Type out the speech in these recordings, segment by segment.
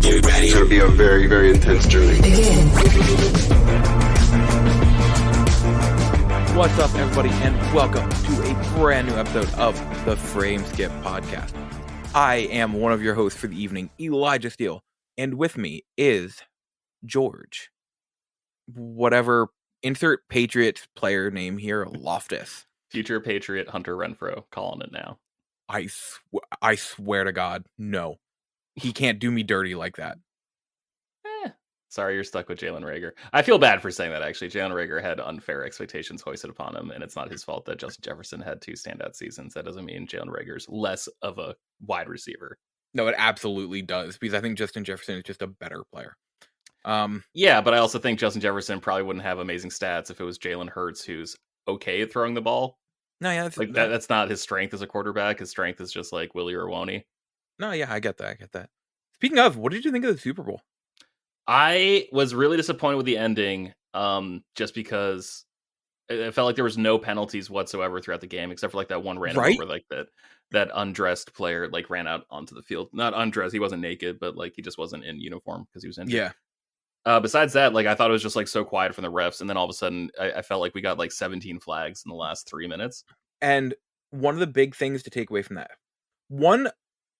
It's going to be a very, very intense journey. What's up, everybody, and welcome to a brand new episode of the Frameskip Podcast. I am one of your hosts for the evening, Elijah Steele, and with me is George. Whatever, insert Patriots player name here, Loftus. Future Patriot Hunter Renfro, calling it now. I swear to God, no. He can't do me dirty like that. Sorry, you're stuck with Jalen Reagor. I feel bad for saying that, actually. Jalen Reagor had unfair expectations hoisted upon him, and it's not his fault that Justin Jefferson had 2 standout seasons. That doesn't mean Jalen Reagor's less of a wide receiver. No, it absolutely does, because I think Justin Jefferson is just a better player. Yeah, but I also think Justin Jefferson probably wouldn't have amazing stats if it was Jalen Hurts who's okay at throwing the ball. No, yeah, that's not his strength as a quarterback. His strength is just like Willie or Woney. No, yeah, I get that. Speaking of, what did you think of the Super Bowl? I was really disappointed with the ending, just because it felt like there was no penalties whatsoever throughout the game, except for like that one random over, like that undressed player like ran out onto the field. Not undressed, he wasn't naked, but like he just wasn't in uniform because he was injured. Yeah. Besides that, like I thought it was just like so quiet from the refs, and then all of a sudden I felt like we got like 17 flags in the last 3 minutes. And one of the big things to take away from that,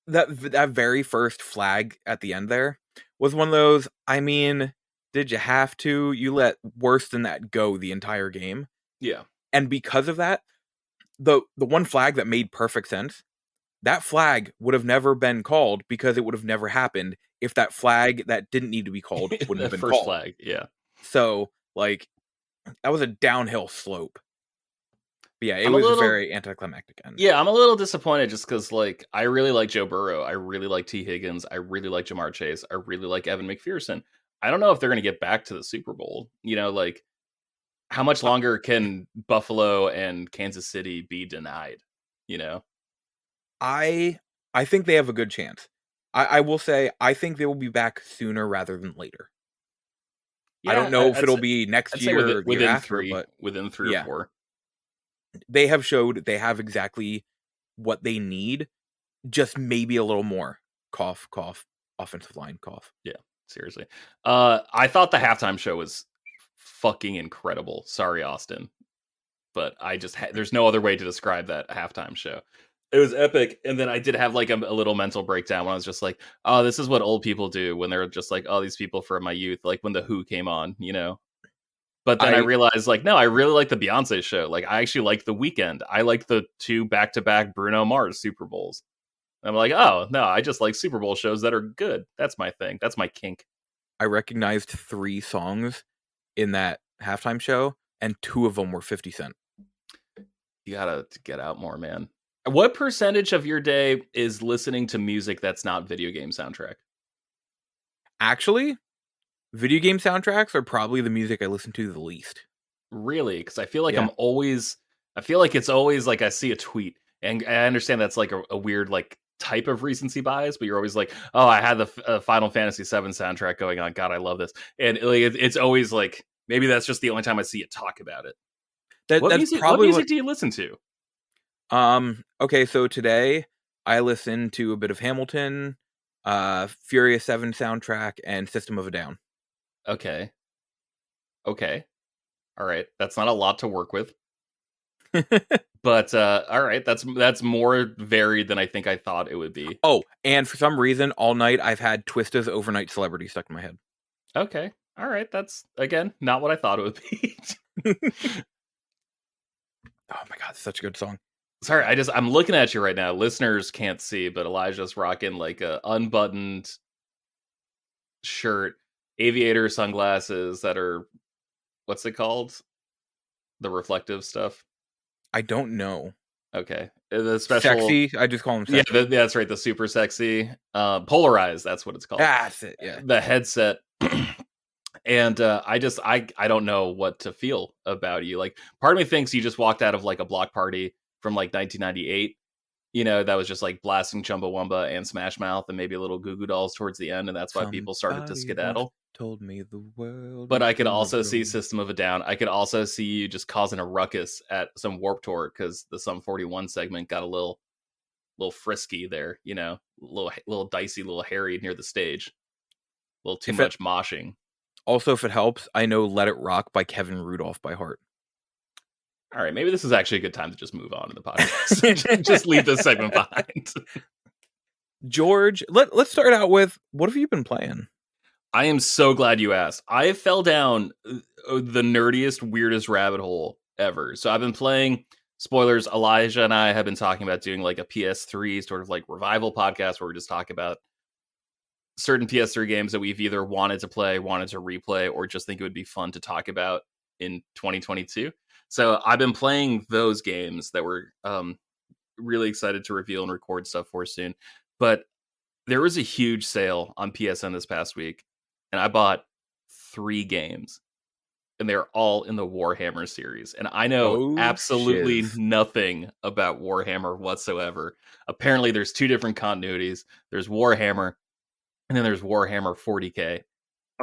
that very first flag at the end there was one of those, I mean, did you have to? You let worse than that go the entire game. Yeah. And because of that, the one flag that made perfect sense, that flag would have never been called because it would have never happened if that flag that didn't need to be called wouldn't have been first called. Flag, yeah. So, like, that was a downhill slope. But yeah, it was a very anticlimactic end. Yeah, I'm a little disappointed just because, like, I really like Joe Burrow. I really like T. Higgins. I really like Jamar Chase. I really like Evan McPherson. I don't know if they're going to get back to the Super Bowl. You know, like, how much longer can Buffalo and Kansas City be denied? You know? I think they have a good chance. I will say, I think they will be back sooner rather than later. Yeah, I don't know if it'll be next year or the year after, but within 3 or 4. They have showed they have exactly what they need, just maybe a little more. Cough, cough, offensive line, cough. Yeah, seriously. I thought the halftime show was fucking incredible. Sorry, Austin. But I just there's no other way to describe that halftime show. It was epic. And then I did have like a little mental breakdown when I was just like, oh, this is what old people do when they're just like, oh, these people from my youth, like when The Who came on, you know? But then I realized, like, no, I really like the Beyonce show. Like, I actually like The Weeknd. I like the 2 back-to-back Bruno Mars Super Bowls. And I'm like, oh, no, I just like Super Bowl shows that are good. That's my thing. That's my kink. I recognized 3 songs in that halftime show, and 2 of them were 50 Cent. You gotta get out more, man. What percentage of your day is listening to music that's not video game soundtrack? Actually, video game soundtracks are probably the music I listen to the least. Really? Because I feel like it's always like I see a tweet, and I understand that's like a weird like type of recency bias, but you're always like, oh, I had the Final Fantasy VII soundtrack going on. God, I love this. And like, it's always like, maybe that's just the only time I see it talk about it. What music do you listen to? Okay, so today I listened to a bit of Hamilton, Furious 7 soundtrack, and System of a Down. Okay. All right. That's not a lot to work with. But all right, that's more varied than I think I thought it would be. Oh, and for some reason all night I've had Twista's Overnight Celebrity stuck in my head. Okay. All right, that's again not what I thought it would be. Oh my god, such a good song. Sorry, I'm looking at you right now. Listeners can't see, but Elijah's rocking like a unbuttoned shirt, aviator sunglasses that are, what's it called? The reflective stuff. I don't know. Okay, the special sexy. I just call them sexy. Yeah, that's right. The super sexy, polarized. That's what it's called. That's it. Yeah, the headset. And I don't know what to feel about you. Like, part of me thinks you just walked out of like a block party from like 1998, you know, that was just like blasting Chumbawamba and Smash Mouth and maybe a little Goo Goo Dolls towards the end, and that's why people started to skedaddle. Told me the world. But I could also see System of a Down. I could also see you just causing a ruckus at some Warped Tour because the Sum 41 segment got a little frisky there, you know, little dicey, little hairy near the stage. little too much moshing. Also, if it helps, I know Let It Rock by Kevin Rudolph by heart. All right, maybe this is actually a good time to just move on to the podcast. Just leave this segment behind. George, let's start out with, what have you been playing? I am so glad you asked. I fell down the nerdiest, weirdest rabbit hole ever. So I've been playing, spoilers, Elijah and I have been talking about doing like a PS3 sort of like revival podcast where we just talk about certain PS3 games that we've either wanted to play, wanted to replay, or just think it would be fun to talk about in 2022. So I've been playing those games that we're really excited to reveal and record stuff for soon. But there was a huge sale on PSN this past week, and I bought 3 games, and they're all in the Warhammer series. And I know absolutely nothing about Warhammer whatsoever. Apparently, there's 2 different continuities. There's Warhammer, and then there's Warhammer 40K.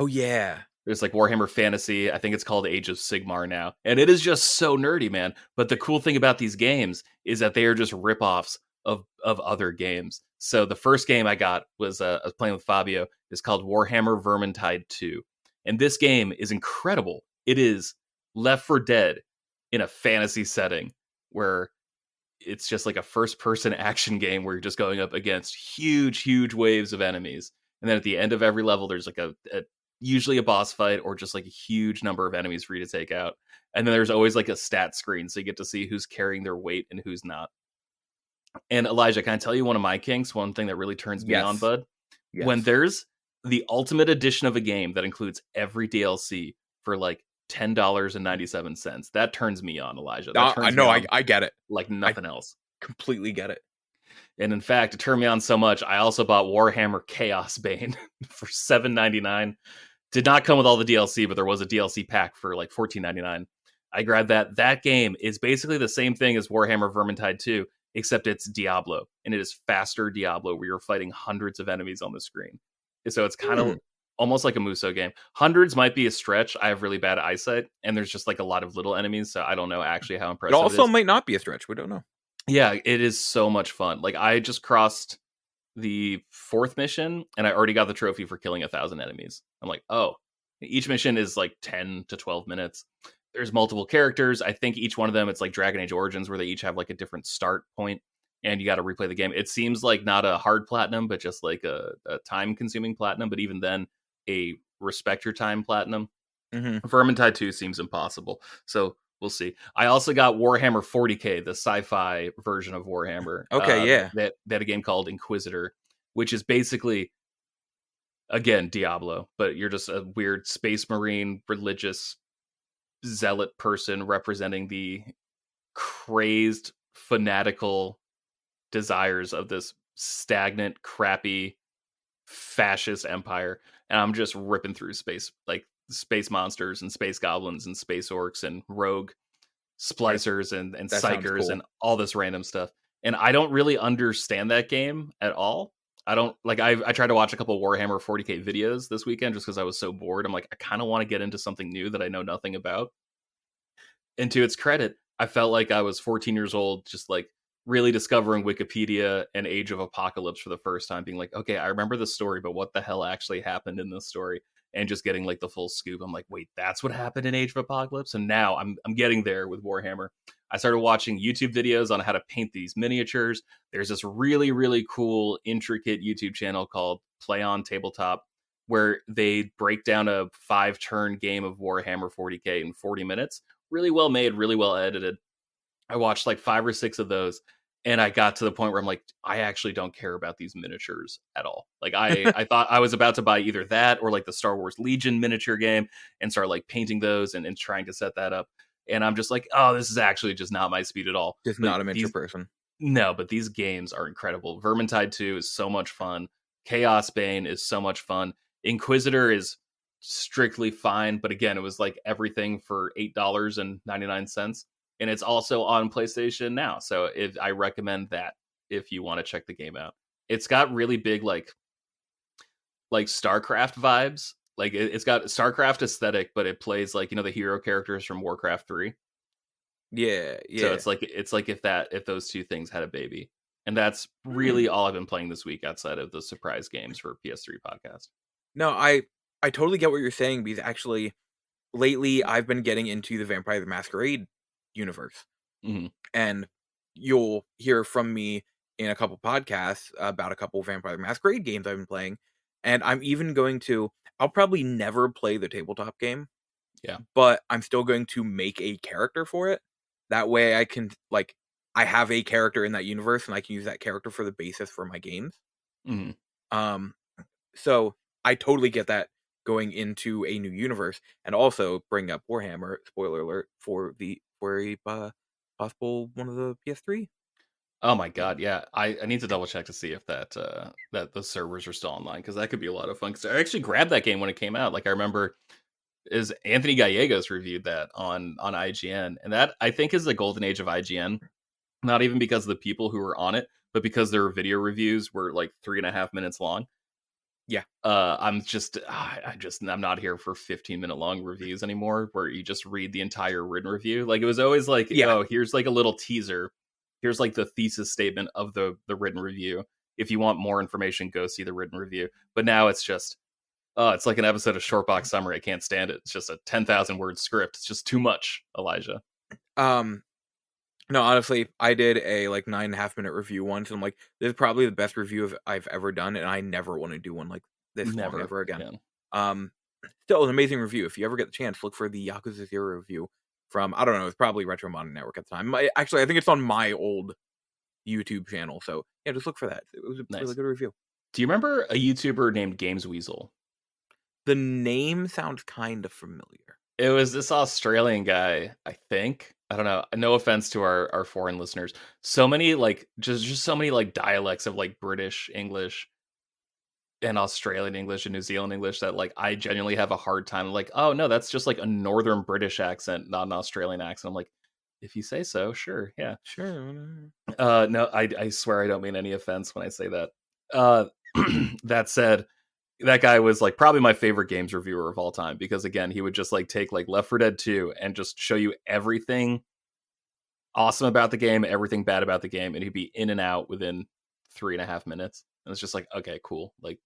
Oh, yeah. There's like Warhammer Fantasy. I think it's called Age of Sigmar now. And it is just so nerdy, man. But the cool thing about these games is that they are just ripoffs of other games. So the first game I got was I was playing with Fabio. It's called Warhammer Vermintide 2. And this game is incredible. It is Left 4 Dead in a fantasy setting where it's just like a first-person action game where you're just going up against huge waves of enemies. And then at the end of every level, there's like usually a boss fight or just like a huge number of enemies for you to take out. And then there's always like a stat screen, so you get to see who's carrying their weight and who's not. And Elijah, can I tell you one of my kinks? One thing that really turns me on, bud? Yes. When there's the ultimate edition of a game that includes every DLC for like $10.97, that turns me on, Elijah. I know, I get it. Like nothing else. Completely get it. And in fact, it turned me on so much, I also bought Warhammer Chaos Bane for $7.99. Did not come with all the DLC, but there was a DLC pack for like $14.99. I grabbed that. That game is basically the same thing as Warhammer Vermintide 2, except it's Diablo, and it is faster Diablo, where you're fighting hundreds of enemies on the screen. So it's kind of almost like a Muso game. Hundreds might be a stretch. I have really bad eyesight, and there's just like a lot of little enemies, so I don't know actually how impressive it also might not be a stretch. We don't know. Yeah, it is so much fun. Like, I just crossed the 4th mission, and I already got the trophy for killing 1,000 enemies. I'm like, oh, each mission is like 10 to 12 minutes. There's multiple characters. I think each one of them, it's like Dragon Age Origins, where they each have like a different start point, and you got to replay the game. It seems like not a hard platinum, but just like a time-consuming platinum. But even then, a respect your time platinum. Vermintide 2 seems impossible. So we'll see. I also got Warhammer 40K, the sci-fi version of Warhammer. Okay, yeah. They had a game called Inquisitor, which is basically, again, Diablo, but you're just a weird space marine religious zealot person representing the crazed, fanatical desires of this stagnant, crappy, fascist empire. And I'm just ripping through space monsters and space goblins and space orcs and rogue splicers and psychers cool. And all this random stuff. And I don't really understand that game at all. I don't like. I tried to watch a couple Warhammer 40K videos this weekend just because I was so bored. I'm like, I kind of want to get into something new that I know nothing about. And to its credit, I felt like I was 14 years old, just like really discovering Wikipedia and Age of Apocalypse for the first time, being like, okay, I remember the story, but what the hell actually happened in this story? And just getting like the full scoop. I'm like, wait, that's what happened in Age of Apocalypse? And now I'm getting there with Warhammer. I started watching YouTube videos on how to paint these miniatures. There's this really, really cool, intricate YouTube channel called Play on Tabletop, where they break down a 5-turn game of Warhammer 40K in 40 minutes. Really well made, really well edited. I watched like 5 or 6 of those, and I got to the point where I'm like, I actually don't care about these miniatures at all. Like I thought I was about to buy either that or like the Star Wars Legion miniature game and start like painting those and trying to set that up. And I'm just like, oh, this is actually just not my speed at all. Just not a miniature person. No, but these games are incredible. Vermintide 2 is so much fun. Chaos Bane is so much fun. Inquisitor is strictly fine, but again, it was like everything for $8.99. And it's also on PlayStation now. So I recommend that if you want to check the game out. It's got really big like StarCraft vibes. Like it's got StarCraft aesthetic, but it plays like, you know, the hero characters from Warcraft 3. Yeah. So it's like if those two things had a baby. And that's really all I've been playing this week outside of the surprise games for PS3 podcast. No, I I totally get what you're saying because actually lately I've been getting into the Vampire the Masquerade universe, Mhm. and you'll hear from me in a couple podcasts about a couple Vampire the Masquerade games I've been playing, and I'm even going to. I'll probably never play the tabletop game, Yeah. but I'm still going to make a character for it. That way, I can like I have a character in that universe, and I can use that character for the basis for my games. Mhm. Um, so I totally get that going into a new universe, and also bring up Warhammer. Spoiler alert for a possible one of the PS3 Oh my games. god, yeah. I need to double check to see if that the servers are still online because that could be a lot of fun. Because I actually grabbed that game when it came out. Like I remember is Anthony Gallegos reviewed that on IGN, and that I think is the golden age of IGN. Not even because of the people who were on it, but because their video reviews were like 3.5 minutes long. Yeah, I'm not here for 15-minute long reviews anymore where you just read the entire written review. Like it was always like, yeah. oh, here's like a little teaser. Here's like the thesis statement of the written review. If you want more information, go see the written review. But now it's just it's like an episode of Shortbox Summary. I can't stand it. It's just a 10,000 word script. It's just too much, Elijah. Um, no, honestly, I did a like 9.5 minute review once, and I'm like, this is probably the best review I've ever done, and I never want to do one like this long Never ever again. again. Um, Still an amazing review. If you ever get the chance, look for the Yakuza 0 review from I don't know, it's probably Retro Modern Network at the time. Actually, I think it's on my old YouTube channel. So yeah, just look for that. It was a really Nice. good review. Do you remember a YouTuber named Games Weasel? The name sounds kind of familiar. It was this Australian guy, I think. I don't know. No offense to our foreign listeners. So many like just so many like dialects of like British English and Australian English and New Zealand English that like I genuinely have a hard time like, oh no, that's just like a northern British accent, not an Australian accent. I'm like, if you say so, sure, yeah. Sure. No, I swear I don't mean any offense when I say that. Uh that said, that guy was like probably my favorite games reviewer of all time because again, he would just like take like Left 4 Dead 2 and just show you everything awesome about the game, everything bad about the game, and he'd be in and out within 3.5 minutes. And it's just like, okay, cool. Like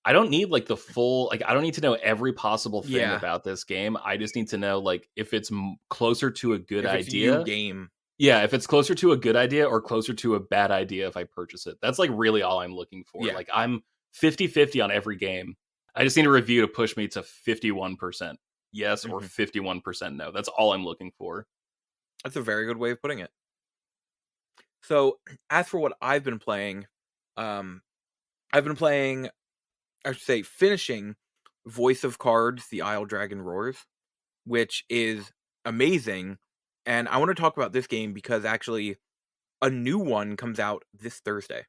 I don't need like the full like I don't need to know every possible thing Yeah. about this game. I just need to know like if it's closer to a good If it's you idea. game. Yeah, if it's closer to a good idea or closer to a bad idea if I purchase it. That's like really all I'm looking for. Yeah. Like I'm 50-50 on every game. I just need a review to push me to 51% yes or Hmm. 51% no. That's all I'm looking for. That's a very good way of putting it. So as for what um, I've been playing, I should say, finishing Voice of Cards: The Isle Dragon Roars, which is amazing. And I want to talk about this game because actually a new one comes out this Thursday.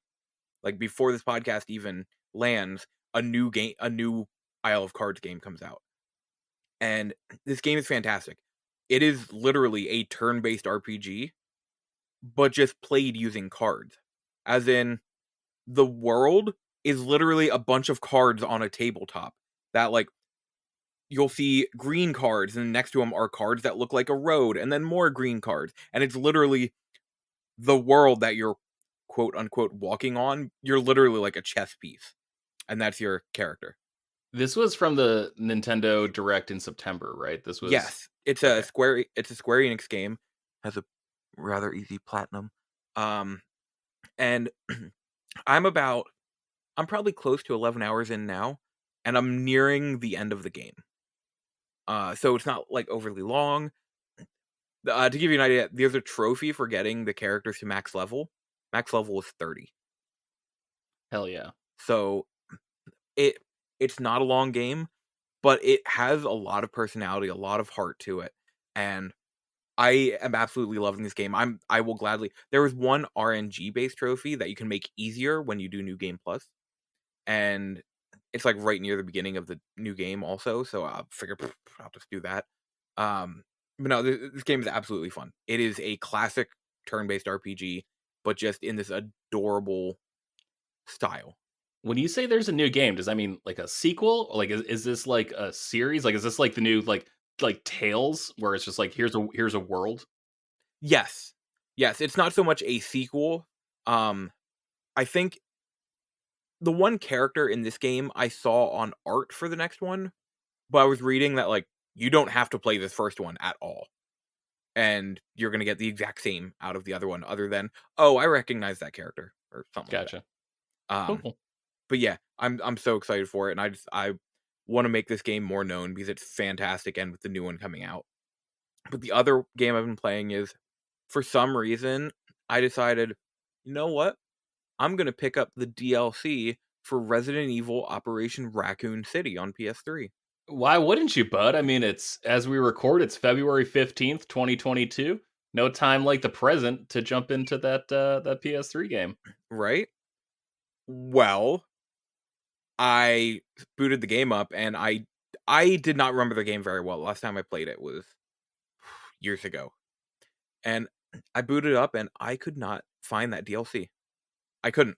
Like before this podcast even lands, a new Isle of Cards game comes out. And this game is fantastic. It is literally a turn-based RPG, but just played using cards. As in, the world is literally a bunch of cards on a tabletop that like you'll see green cards and next to them are cards that look like a road and then more green cards, and it's literally the world that you're quote unquote walking on. You're literally like a chess piece, and that's your character. This was from the Nintendo Direct in September, right? This was Yes, it's a okay. Square Enix game. Has a rather easy platinum. Um and I'm probably close to 11 hours in now, and I'm nearing the end of the game. So it's not like overly long. To give you an idea, there's a trophy for getting the characters to max level. Max level is 30. Hell yeah. So it it's not a long game, but it has a lot of personality, a lot of heart to it. And I am absolutely loving this game. I will gladly. There was one RNG based trophy that you can make easier when you do New Game Plus, and it's like right near the beginning of the new game also. So I figure I'll just do that. But no, this game is absolutely fun. It is a classic turn based RPG, but just in this adorable style. When you say there's a new game, does that mean like a sequel? Or like is this like a series? Like is this like the new like Tales where it's just like here's a world? Yes, yes. It's not so much a sequel. I think the one character in this game I saw on art for the next one, but I was reading that, like, you don't have to play this first one at all. And you're gonna get the exact same out of the other one, other than, "Oh, I recognize that character," or something like Gotcha. that. Cool. But yeah, I'm so excited for it, and I wanna make this game more known because it's fantastic and with the new one coming out. But the other game I've been playing is, for some reason, I decided, "You know what? I'm gonna pick up the DLC for Resident Evil Operation Raccoon City on PS3." Why wouldn't you, bud? I mean, it's as we record, it's February 15th, 2022. No time like the present to jump into that PS3 game. Right? Well, I booted the game up, and I did not remember the game very well. Last time I played it was years ago. And I booted up, and I could not find that DLC. I couldn't.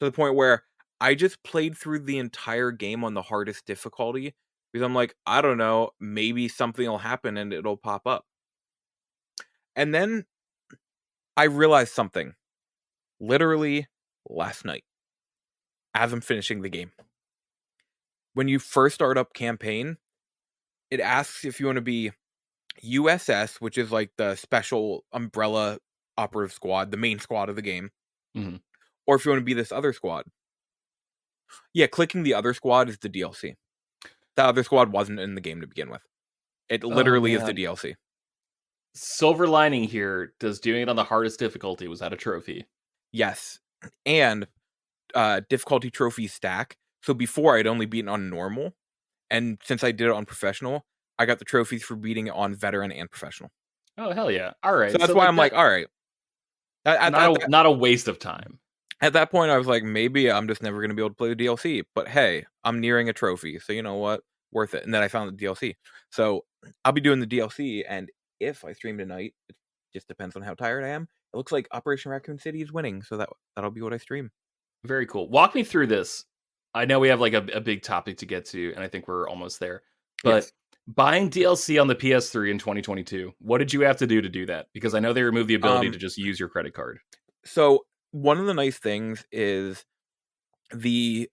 To the point where I just played through the entire game on the hardest difficulty, because I'm like, I don't know, maybe something will happen and it'll pop up. And then I realized something literally last night as I'm finishing the game. When you first start up campaign, it asks if you want to be USS, which is like the special umbrella operative squad, the main squad of the game, Mhm. or if you want to be this other squad. Yeah, clicking the other squad is the DLC. The other squad wasn't in the game to begin with. It Oh, literally is the man. DLC. Silver lining here, does doing it on the hardest difficulty, was that a trophy? Yes. And difficulty trophies stack. So before I'd only beaten on normal, and since I did it on professional, I got the trophies for beating it on veteran and professional. Oh, hell yeah. So Alright, that's so, why like, I'm like, that all right. not a waste of time. At that point, I was like, maybe I'm just never going to be able to play the DLC. But hey, I'm nearing a trophy, so you know what? Worth it. And then I found the DLC. So I'll be doing the DLC, and if I stream tonight, it just depends on how tired I am. It looks like Operation Raccoon City is winning, so that'll be what I stream. Very cool. Walk me through this. I know we have, like, a big topic to get to, and I think we're almost there. But Yes. buying DLC on the PS3 in 2022, what did you have to do that? Because I know they removed the ability to just use your credit card. So one of the nice things is the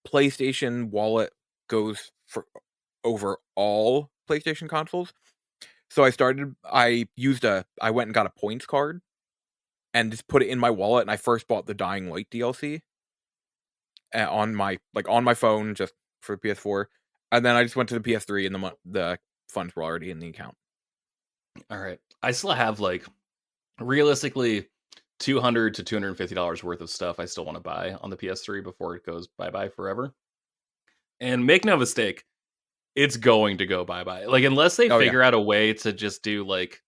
PlayStation wallet goes for over all PlayStation consoles. So I went and got a points card and just put it in my wallet, and I first bought the Dying Light DLC on my phone just for the PS4, and then I just went to the PS3 and the funds were already in the account. Alright. I still have, like, realistically, $200 to $250 worth of stuff I still wanna buy on the PS3 before it goes bye-bye forever. And make no mistake, it's going to go bye-bye. Like, unless they Oh, yeah. figure out a way to just do, like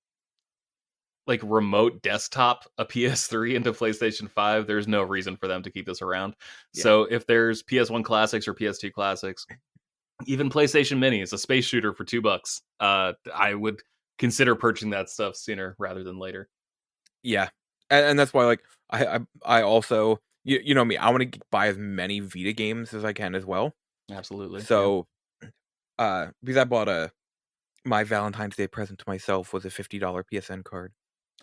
remote desktop a PS3 into PlayStation 5, there's no reason for them to keep this around. Yeah. So if there's PS1 classics or PS2 classics, even PlayStation Mini is a space shooter for $2. I would consider purchasing that stuff sooner rather than later. Yeah. And that's why, like, I also, you know me, I want to buy as many Vita games as I can as well. Absolutely. So, because I bought my Valentine's Day present to myself was a $50 PSN card.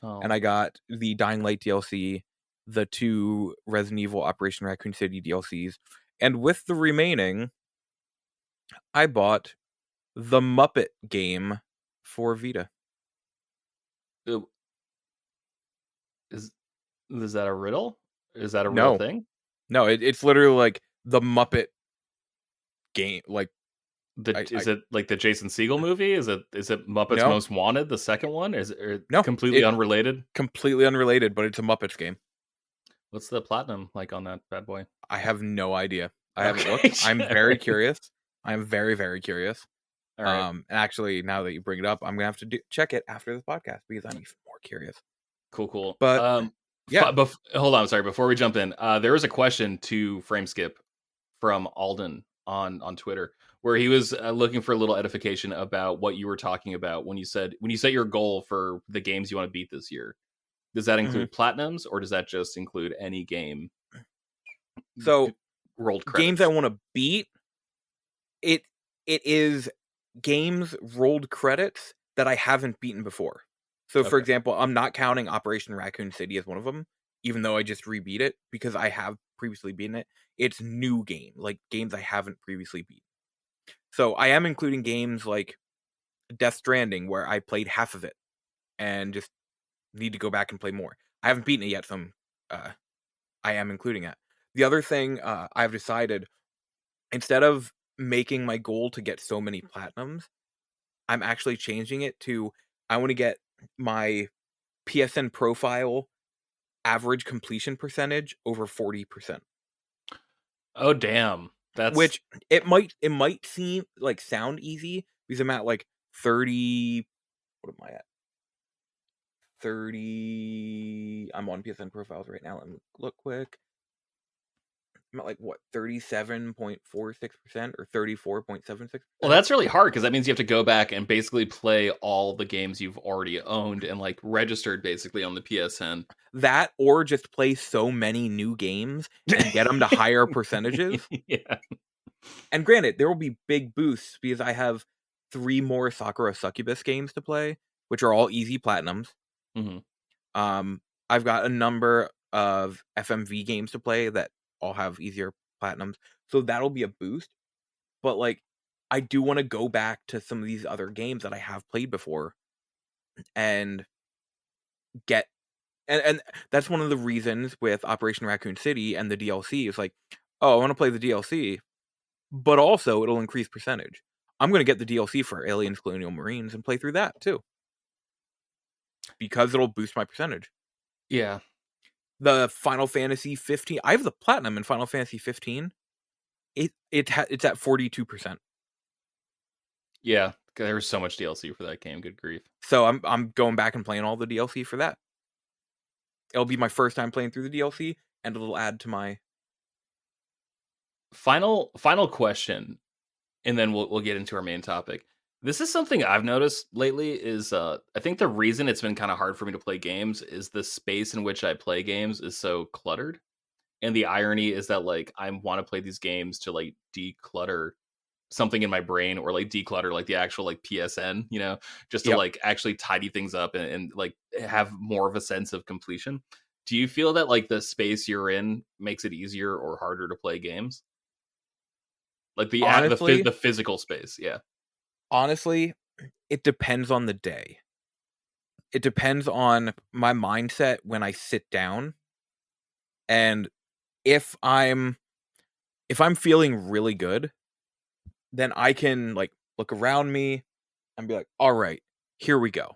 Oh. And I got the Dying Light DLC, the 2 Resident Evil Operation Raccoon City DLCs, and with the remaining, I bought the Muppet game for Vita. Is that a riddle? Is that a real No. thing? No, it's literally like the Muppet game, like, Is it like the Jason Segel movie? Is it Muppets No. Most Wanted, the second one? Is it No, completely unrelated? completely unrelated, but it's a Muppets game. What's the platinum like on that bad boy? I have no idea. I haven't Okay, looked. I'm sure. very curious. I'm very, very curious. All right. And actually, now that you bring it up, I'm gonna have to check it after the podcast because I'm even more curious. Cool. But yeah. Hold on, sorry. Before we jump in, there was a question to Frameskip from Alden on Twitter where he was looking for a little edification about what you were talking about when you set your goal for the games you want to beat this year. Does that include platinums, or does that just include any game? So rolled credits. Games I want to beat. It is games rolled credits that I haven't beaten before. So, for example, I'm not counting Operation Raccoon City as one of them, even though I just rebeat it, because I have previously beaten it. It's new games I haven't previously beaten. So I am including games like Death Stranding, where I played half of it and just need to go back and play more. I haven't beaten it yet, so I am including it. The other thing I've decided, instead of making my goal to get so many platinums, I'm actually changing it to, I want to get my PSN profile average completion percentage over 40%. Oh damn. Which it might seem like sound easy because I'm at like 30. What am I at? 30. I'm on PSN profiles right now. Let me look quick. I'm at like what, 37.46% or 34.76%. Well, that's really hard because that means you have to go back and basically play all the games you've already owned and like registered basically on the PSN. That, or just play so many new games and get them to higher percentages. Yeah. And granted, there will be big boosts because I have 3 more Sakura Succubus games to play, which are all easy platinums. Mm-hmm. I've got a number of FMV games to play that all have easier platinums, so that'll be a boost. But like, I do want to go back to some of these other games that I have played before and get, and that's one of the reasons with Operation Raccoon City and the DLC is like, oh, I want to play the DLC, but also it'll increase percentage. I'm going to get the DLC for Aliens Colonial Marines and play through that too, because it'll boost my percentage. Yeah. The Final Fantasy 15, I have the platinum in Final Fantasy 15. It's at 42%. Yeah, there's so much DLC for that game. Good grief. So I'm going back and playing all the DLC for that. It'll be my first time playing through the DLC, and it'll add to my final question, and then we'll get into our main topic. This is something I've noticed lately is I think the reason it's been kind of hard for me to play games is the space in which I play games is so cluttered. And the irony is that like I want to play these games to like declutter something in my brain, or like declutter like the actual like PSN, just to like actually tidy things up and like have more of a sense of completion. Do you feel that like the space you're in makes it easier or harder to play games? Like the physical space, yeah. Honestly, it depends on the day. It depends on my mindset when I sit down. And if I'm feeling really good, then I can like look around me and be like, all right, here we go.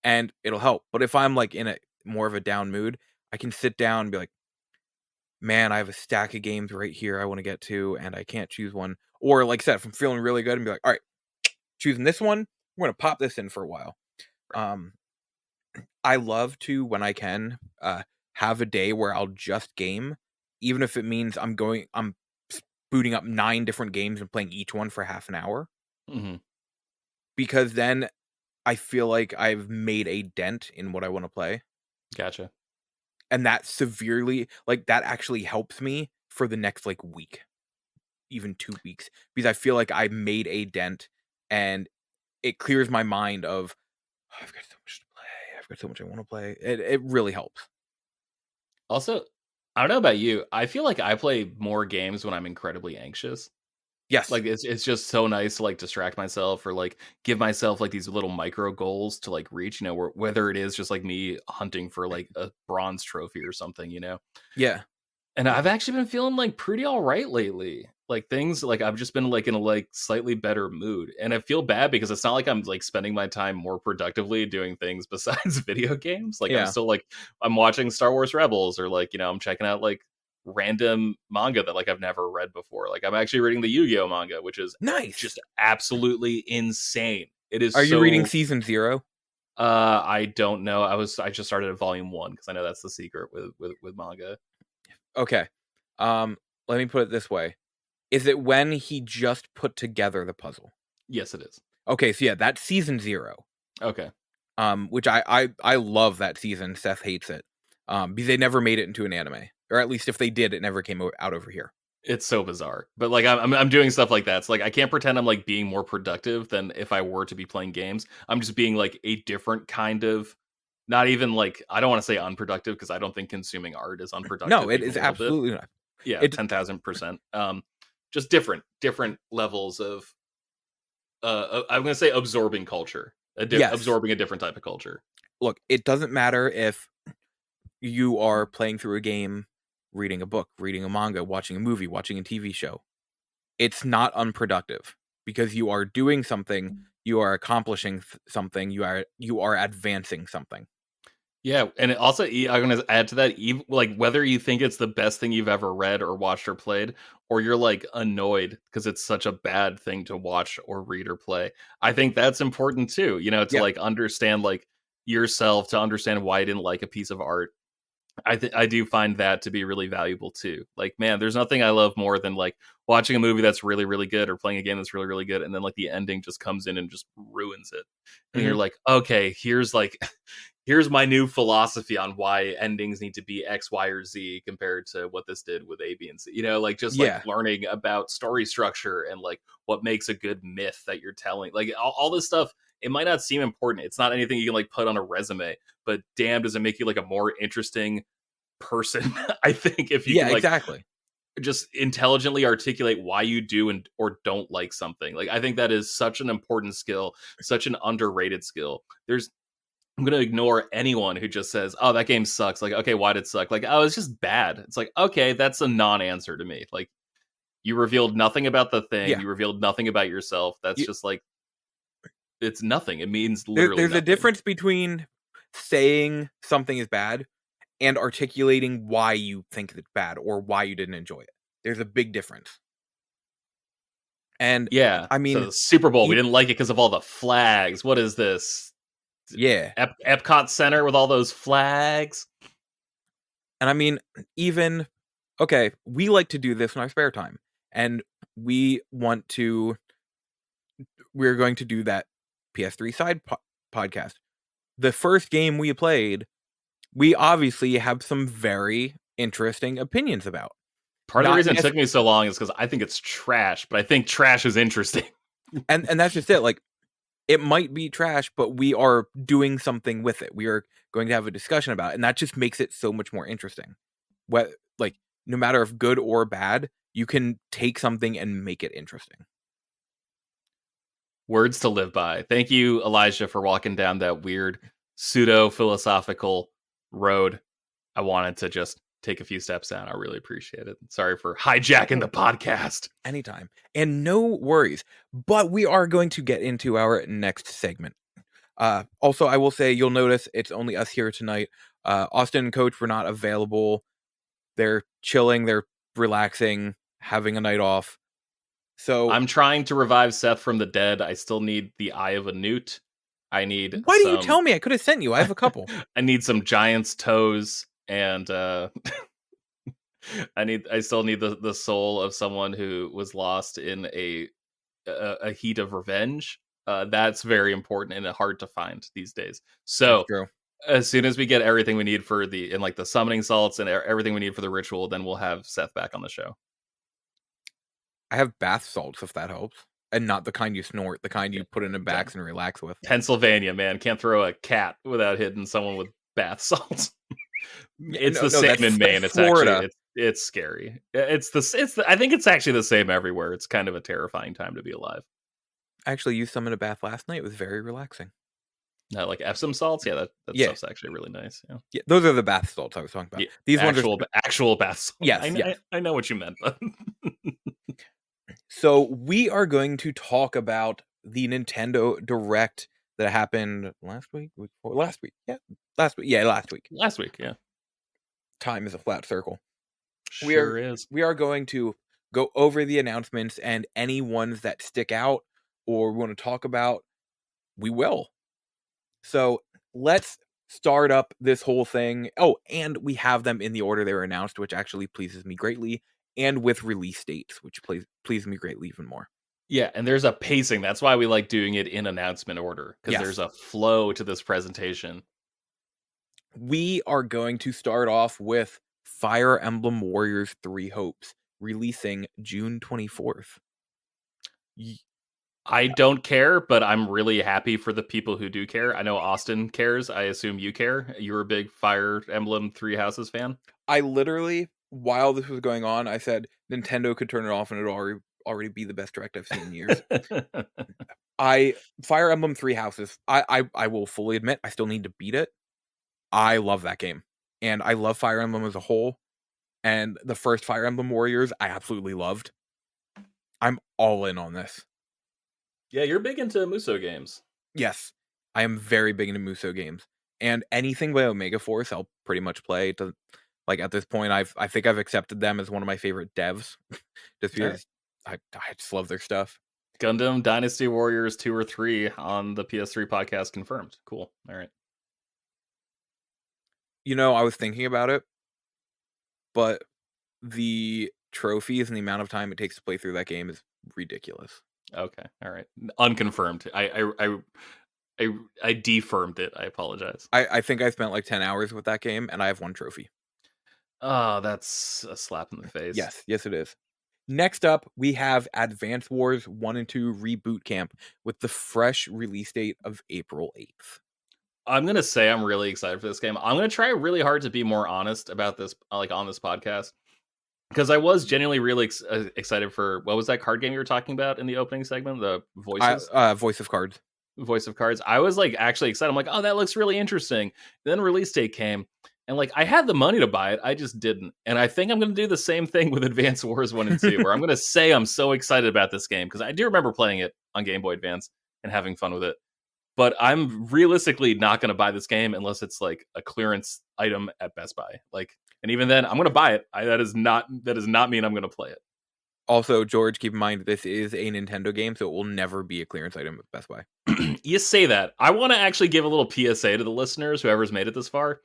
And it'll help. But if I'm like in a more of a down mood, I can sit down and be like, man, I have a stack of games right here I want to get to, and I can't choose one. Or like I said, if I'm feeling really good and be like, all right, choosing this one, we're going to pop this in for a while. I love to, when I can, have a day where I'll just game, even if it means I'm booting up 9 different games and playing each one for half an hour. Mm-hmm. Because then I feel like I've made a dent in what I want to play. Gotcha. And that that actually helps me for the next like week, even 2 weeks, because I feel like I made a dent and it clears my mind of, oh, I've got so much to play. I've got so much I want to play. It really helps. Also, I don't know about you. I feel like I play more games when I'm incredibly anxious. Yes. Like it's just so nice to like distract myself or like give myself like these little micro goals to like reach, whether it is just like me hunting for like a bronze trophy or something, Yeah. And I've actually been feeling like pretty all right lately. Like things like I've just been like in a like slightly better mood. And I feel bad because it's not like I'm like spending my time more productively doing things besides video games. Like I'm still like I'm watching Star Wars Rebels, or like, I'm checking out like random manga that like I've never read before. Like I'm actually reading the Yu-Gi-Oh manga, which is nice, just absolutely insane. It is. Are you reading season 0? I don't know. I just started at volume 1 because I know that's the secret with manga. Okay. Let me put it this way. Is it when he just put together the puzzle? Yes, it is. Okay, so yeah, that's season 0. Okay. Which I love that season. Seth hates it. Because they never made it into an anime. Or at least if they did, it never came out over here. It's so bizarre. But like I'm doing stuff like that. So like I can't pretend I'm like being more productive than if I were to be playing games. I'm just being like a different kind of, not even like, I don't want to say unproductive because I don't think consuming art is unproductive. No, it is absolutely not. Yeah, 10,000%. Just different levels of I'm going to say absorbing culture, Yes. absorbing a different type of culture. Look, it doesn't matter if you are playing through a game, reading a book, reading a manga, watching a movie, watching a TV show. It's not unproductive because you are doing something, you are accomplishing something, you are advancing something. Yeah, and it also, I'm going to add to that, like, whether you think it's the best thing you've ever read or watched or played, or you're like annoyed because it's such a bad thing to watch or read or play, I think that's important too, to like understand like yourself, to understand why you didn't like a piece of art. I do find that to be really valuable too. Like, man, there's nothing I love more than like watching a movie that's really, really good or playing a game that's really, really good, and then like the ending just comes in and just ruins it. And you're like, okay, here's my new philosophy on why endings need to be X, Y, or Z compared to what this did with A, B, and C. Like just like learning about story structure and like what makes a good myth that you're telling. Like all this stuff, it might not seem important. It's not anything you can like put on a resume, but damn, does it make you like a more interesting person? I think if you can, like, exactly, just intelligently articulate why you do or don't like something. Like, I think that is such an important skill, such an underrated skill. I'm going to ignore anyone who just says, oh, that game sucks. Like, okay, why did it suck? Like, oh, it's just bad. It's like, okay, that's a non-answer to me. Like, you revealed nothing about the thing. Yeah. You revealed nothing about yourself. That's just like, it's nothing. It means literally there's nothing. a difference between saying something is bad and articulating why you think it's bad or why you didn't enjoy it. There's a big difference. And yeah, I mean, so the Super Bowl, we didn't like it because of all the flags. What is this? Yeah. Epcot Center with all those flags. And I mean, even, okay, we like to do this in our spare time. And we're going to do that PS3 side podcast. The first game we played, we obviously have some very interesting opinions about. Part of the reason it took me so long is because I think it's trash, but I think trash is interesting. and that's just it. Like, it might be trash, but we are doing something with it. We are going to have a discussion about it, and that just makes it so much more interesting. Like, no matter if good or bad, you can take something and make it interesting. Words to live by. Thank you, Elijah, for walking down that weird pseudo-philosophical road. I wanted to just take a few steps down. I really appreciate it. Sorry for hijacking the podcast. Anytime. And no worries. But we are going to get into our next segment. Also, I will say, you'll notice it's only us here tonight. Austin and Coach were not available. They're chilling, they're relaxing, having a night off. So I'm trying to revive Seth from the dead. I still need the Eye of a Newt. I need Why didn't you tell me? I could have sent you. I have a couple. I need some giant's toes, and I still need the soul of someone who was lost in a heat of revenge. That's very important and hard to find these days. So as soon as we get everything we need for the summoning salts and everything we need for the ritual, then we'll have Seth back on the show. I have bath salts, if that helps. And not the kind you snort, the kind you put in a bath and relax with. Pennsylvania, man. Can't throw a cat without hitting someone with bath salts. It's the same in Maine. It's Florida. Actually, it's scary. I think it's actually the same everywhere. It's kind of a terrifying time to be alive. I actually used some in a bath last night. It was very relaxing. Like Epsom salts? Yeah, that stuff's actually really nice. Yeah, those are the bath salts I was talking about. These ones are actual bath salts. Yes, I know what you meant. But so we are going to talk about the Nintendo Direct that happened last week. Last week. Time is a flat circle. Sure is. We are going to go over the announcements, and any ones that stick out or we want to talk about, we will. So let's start up this whole thing. Oh, and we have them in the order they were announced, which actually pleases me greatly, and with release dates, which pleases me greatly even more. Yeah, and there's a pacing. That's why we like doing it in announcement order, because there's a flow to this presentation. We are going to start off with Fire Emblem Warriors 3 Hopes, releasing June 24th. I don't care, but I'm really happy for the people who do care. I know Austin cares. I assume you care. You're a big Fire Emblem 3 Houses fan. I literally while this was going on, I said Nintendo could turn it off and it'd already be the best direct I've seen in years. Fire Emblem Three Houses, I will fully admit, I still need to beat it. I love that game. And I love Fire Emblem as a whole. And the first Fire Emblem Warriors, I absolutely loved. I'm all in on this. Yeah, you're big into Muso games. Yes, I am very big into Muso games. And anything by Omega Force, I'll pretty much play. Like, at this point, I think I've accepted them as one of my favorite devs. Just because I just love their stuff. Gundam Dynasty Warriors 2 or 3 on the PS3 podcast confirmed. Cool. All right. You know, I was thinking about it, but the trophies and the amount of time it takes to play through that game is ridiculous. Okay. All right. Unconfirmed. I defirmed it. I apologize. I think I spent like 10 hours with that game, and I have 1 trophy. Oh, that's a slap in the face. Yes, it is. Next up, we have Advance Wars 1 and 2 Reboot Camp with the fresh release date of April 8th. I'm going to say I'm really excited for this game. I'm going to try really hard to be more honest about this, like on this podcast, because I was genuinely really excited for, what was that card game you were talking about in the opening segment? The Voices? Voice of Cards. Voice of Cards. I was like actually excited. I'm like, oh, that looks really interesting. Then release date came, and like I had the money to buy it, I just didn't. And I think I'm going to do the same thing with Advance Wars 1 and 2, where I'm going to say I'm so excited about this game because I do remember playing it on Game Boy Advance and having fun with it. But I'm realistically not going to buy this game unless it's like a clearance item at Best Buy. Like, and even then, I'm going to buy it. That does not mean I'm going to play it. Also, George, keep in mind this is a Nintendo game, so it will never be a clearance item at Best Buy. You say that. I want to actually give a little PSA to the listeners, whoever's made it this far.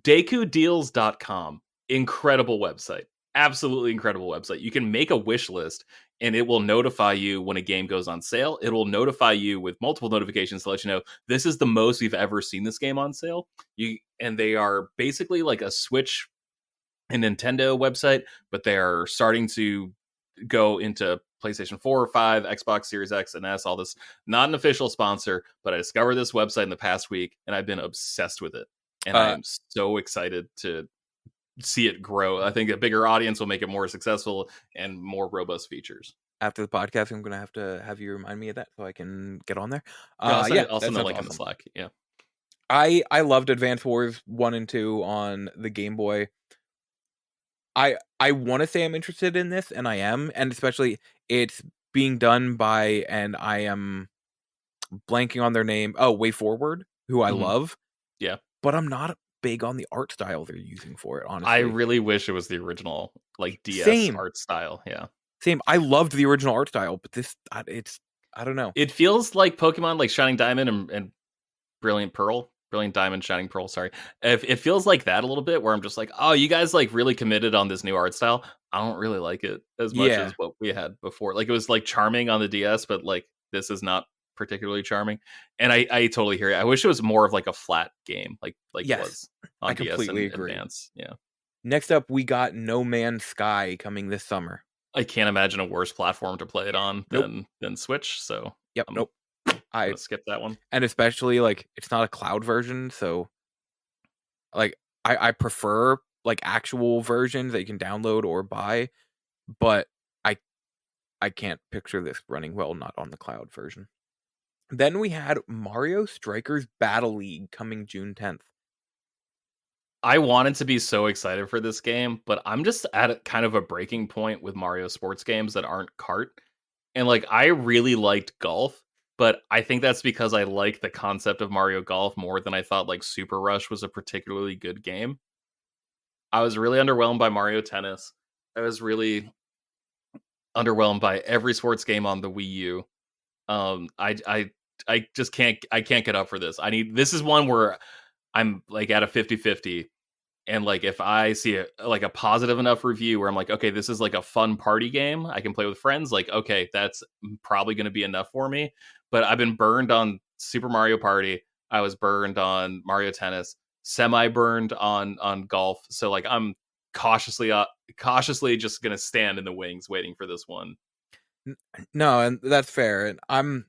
DekuDeals.com. Incredible website. Absolutely incredible website. You can make a wish list and it will notify you when a game goes on sale. It will notify you with multiple notifications to let you know this is the most we've ever seen this game on sale. And they are basically like a Switch and Nintendo website, but they are starting to go into PlayStation 4 or 5, Xbox Series X and S, all this. Not an official sponsor, but I discovered this website in the past week and I've been obsessed with it. And I'm so excited to see it grow. I think a bigger audience will make it more successful and more robust features. After the podcast, I'm going to have you remind me of that so I can get on there. I'll send the link in the Slack. Yeah. I loved Advance Wars 1 and 2 on the Game Boy. I want to say I'm interested in this, and I am, and especially it's being done by, and I am blanking on their name. Oh, Way Forward, who I love. Yeah. But I'm not big on the art style they're using for it, honestly. I really wish it was the original, like DS art style. Yeah. Same. I loved the original art style, but this, I don't know. It feels like Pokemon, like Shining Diamond and Brilliant Diamond, Shining Pearl, sorry. It feels like that a little bit, where I'm just like, oh, you guys like really committed on this new art style. I don't really like it as much as what we had before. Like, it was like charming on the DS, but like this is not particularly charming. And I totally hear you. I wish it was more of like a flat game, like yes, it was on DS and Advance. Yeah. Next up, we got No Man's Sky coming this summer. I can't imagine a worse platform to play it on than Switch. So nope. I skip that one. And especially like it's not a cloud version, so like I prefer like actual versions that you can download or buy, but I can't picture this running well not on the cloud version. Then we had Mario Strikers Battle League coming June 10th. I wanted to be so excited for this game, but I'm just at kind of a breaking point with Mario sports games that aren't kart. And like I really liked golf, but I think that's because I like the concept of Mario Golf more than I thought like Super Rush was a particularly good game. I was really underwhelmed by Mario Tennis. I was really underwhelmed by every sports game on the Wii U. I just can't get up for this. This is one where I'm like at a 50-50. And like if I see a positive enough review where I'm like, okay, this is like a fun party game I can play with friends, like, okay, that's probably going to be enough for me. But I've been burned on Super Mario Party. I was burned on Mario Tennis, semi-burned on golf. So like I'm cautiously just going to stand in the wings waiting for this one. No, and that's fair. And I'm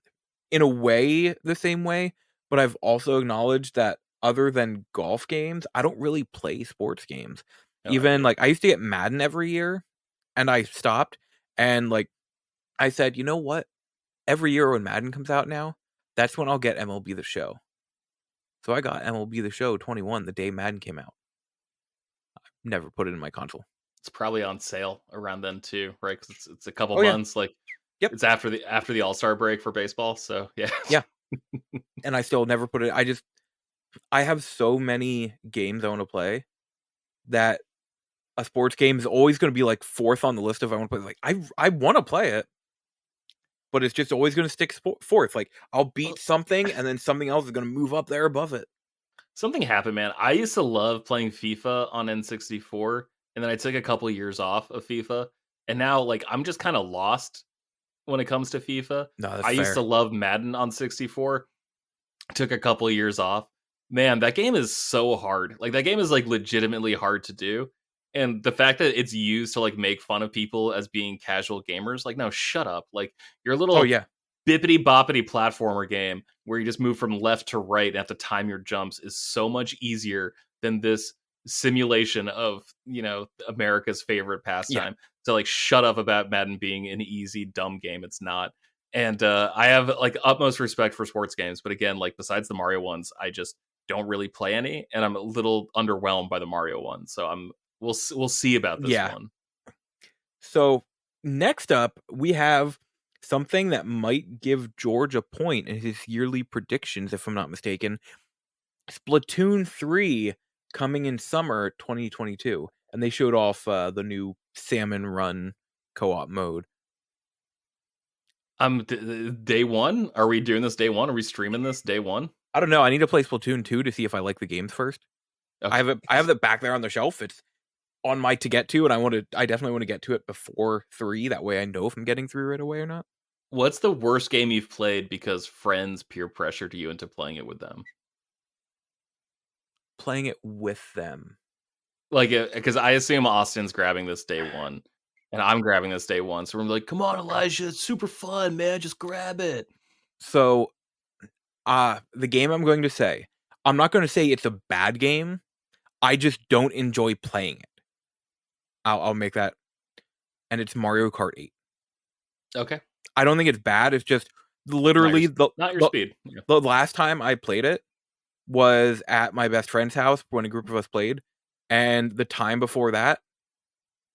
in a way the same way, but I've also acknowledged that other than golf games, I don't really play sports games. Even like I used to get Madden every year, and I stopped. And like I said, you know what? Every year when Madden comes out now, that's when I'll get MLB The Show. So I got MLB The Show 21 the day Madden came out. Never put it in my console. It's probably on sale around then too, right? Because it's a couple Oh yeah, months. Like yep, it's after the All-Star break for baseball. So yeah, yeah. And I still never put it. I have so many games I want to play that a sports game is always going to be like fourth on the list if I want to play. Like I want to play it, but it's just always going to stick fourth. Like I'll beat something, and then something else is going to move up there above it. something happened, man. I used to love playing FIFA on N64, and then I took a couple years off of FIFA, and now like I'm just kind of lost when it comes to FIFA. No, that's I used fair. to love Madden on 64. Took a couple of years off. Man, that game is so hard. Like that game is like legitimately hard to do. And the fact that it's used to like make fun of people as being casual gamers, like no, shut up. Like your Oh little yeah, bippity boppity platformer game where you just move from left to right and have to time your jumps is so much easier than this simulation of, America's favorite yeah. pastime. So like shut up about Madden being an easy dumb game. It's not. And I have like utmost respect for sports games, but again, like besides the Mario ones, I just don't really play any, and I'm a little underwhelmed by the Mario one. So we'll see about this Yeah. one. So next up, we have something that might give George a point in his yearly predictions, if I'm not mistaken. Splatoon 3 coming in summer 2022, and they showed off the new Salmon Run co-op mode. Day one. Are we doing this day one? Are we streaming this day one? I don't know. I need to play Splatoon 2 to see if I like the games first. Okay. I have it back there on the shelf. It's on my to get to, and I definitely want to get to it before 3. That way I know if I'm getting through right away or not. What's the worst game you've played because friends peer pressured you into playing it with them? Playing it with them. Like, because I assume Austin's grabbing this day one, and I'm grabbing this day one. So we're like, "Come on, Elijah, it's super fun, man. Just grab it." So, the game I'm going to say, I'm not going to say it's a bad game. I just don't enjoy playing it. I'll make that, and it's Mario Kart 8. Okay. I don't think it's bad. It's just literally Not your speed. Yeah. the last time I played it was at my best friend's house when a group of us played, and the time before that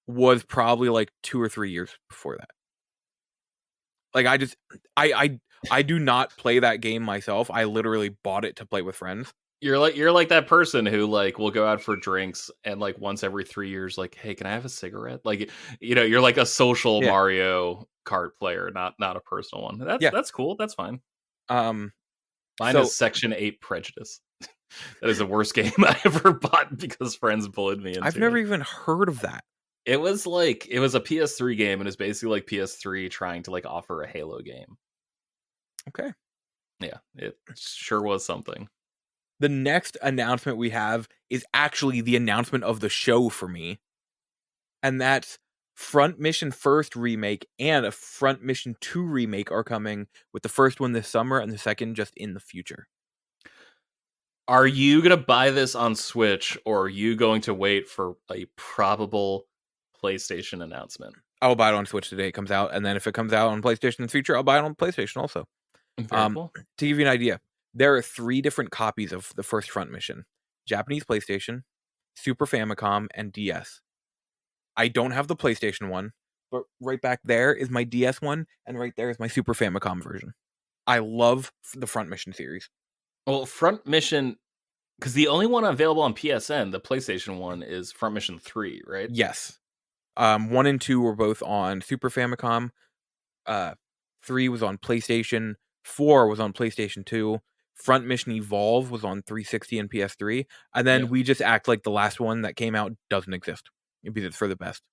was probably like 2 or 3 years before that. Like I do not play that game myself. I literally bought it to play with friends. You're like that person who like will go out for drinks and like once every 3 years, like, hey, can I have a cigarette? Like, you're like a social Yeah. Mario Kart player, not a personal one. Yeah. That's cool. That's fine. Mine is Section 8 Prejudice. That is the worst game I ever bought because friends bullied me into I've never it. even heard of that. It was a PS3 game, and it's basically like PS3 trying to like offer a Halo game. Okay. Yeah, it sure was something. The next announcement we have is actually the announcement of the show for me. And that's Front Mission First remake and a Front Mission 2 remake are coming, with the first one this summer and the second just in the future. Are you going to buy this on Switch, or are you going to wait for a probable PlayStation announcement? I'll buy it on Switch the day it comes out, and then if it comes out on PlayStation in the future, I'll buy it on PlayStation also. Very cool. To give you an idea, there are 3 different copies of the first Front Mission: Japanese PlayStation, Super Famicom, and DS. I don't have the PlayStation one, but right back there is my DS one, and right there is my Super Famicom version. I love the Front Mission series. Well, Front Mission, because the only one available on PSN, the PlayStation one, is Front Mission 3, right? Yes. 1 and 2 were both on Super Famicom. 3 was on PlayStation. 4 was on PlayStation 2. Front Mission Evolve was on 360 and PS3. And then we just act like the last one that came out doesn't exist because it's for the best.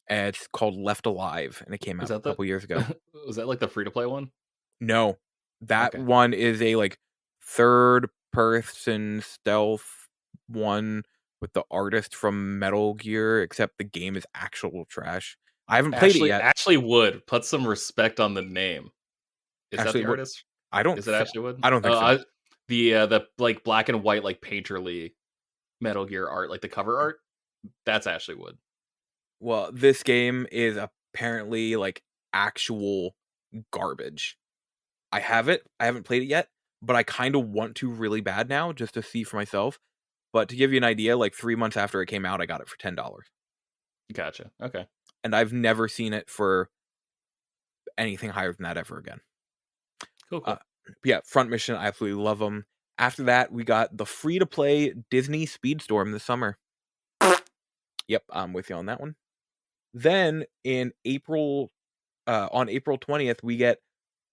And it's called Left Alive, and it came out a couple years ago. Was that like the free-to-play one? No. That one is a like third-person stealth one with the artist from Metal Gear, except the game is actual trash. I haven't played it yet. Ashley Wood, put some respect on the name. Is Ashley that the Wood? artist? I don't. Is it Ashley Wood? I don't think so. The like black and white like painterly Metal Gear art, like the cover art. That's Ashley Wood. Well, this game is apparently like actual garbage. I have it. I haven't played it yet, but I kind of want to really bad now just to see for myself. But to give you an idea, like 3 months after it came out, I got it for $10. Gotcha. Okay. And I've never seen it for anything higher than that ever again. Cool. Yeah, Front Mission, I absolutely love them. After that, we got the free-to-play Disney Speedstorm this summer. Yep, I'm with you on that one. Then in April, on April 20th, we get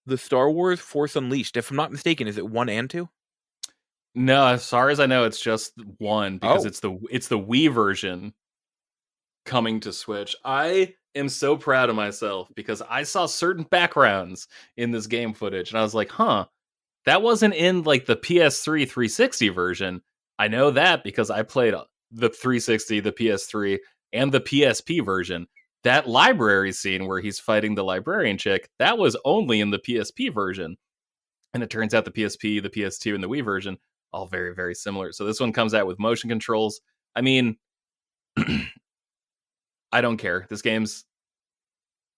the Star Wars Force Unleashed. If I'm not mistaken, is it 1 and 2? No, as far as I know, it's just 1 because Oh. it's the Wii version coming to Switch. I am so proud of myself because I saw certain backgrounds in this game footage and I was like, huh, that wasn't in like the PS3 360 version. I know that because I played the 360, the PS3, and the PSP version. That library scene where he's fighting the librarian chick, that was only in the PSP version. And it turns out the PSP, the PS2, and the Wii version, all very, very similar. So this one comes out with motion controls. I mean, I don't care. This game's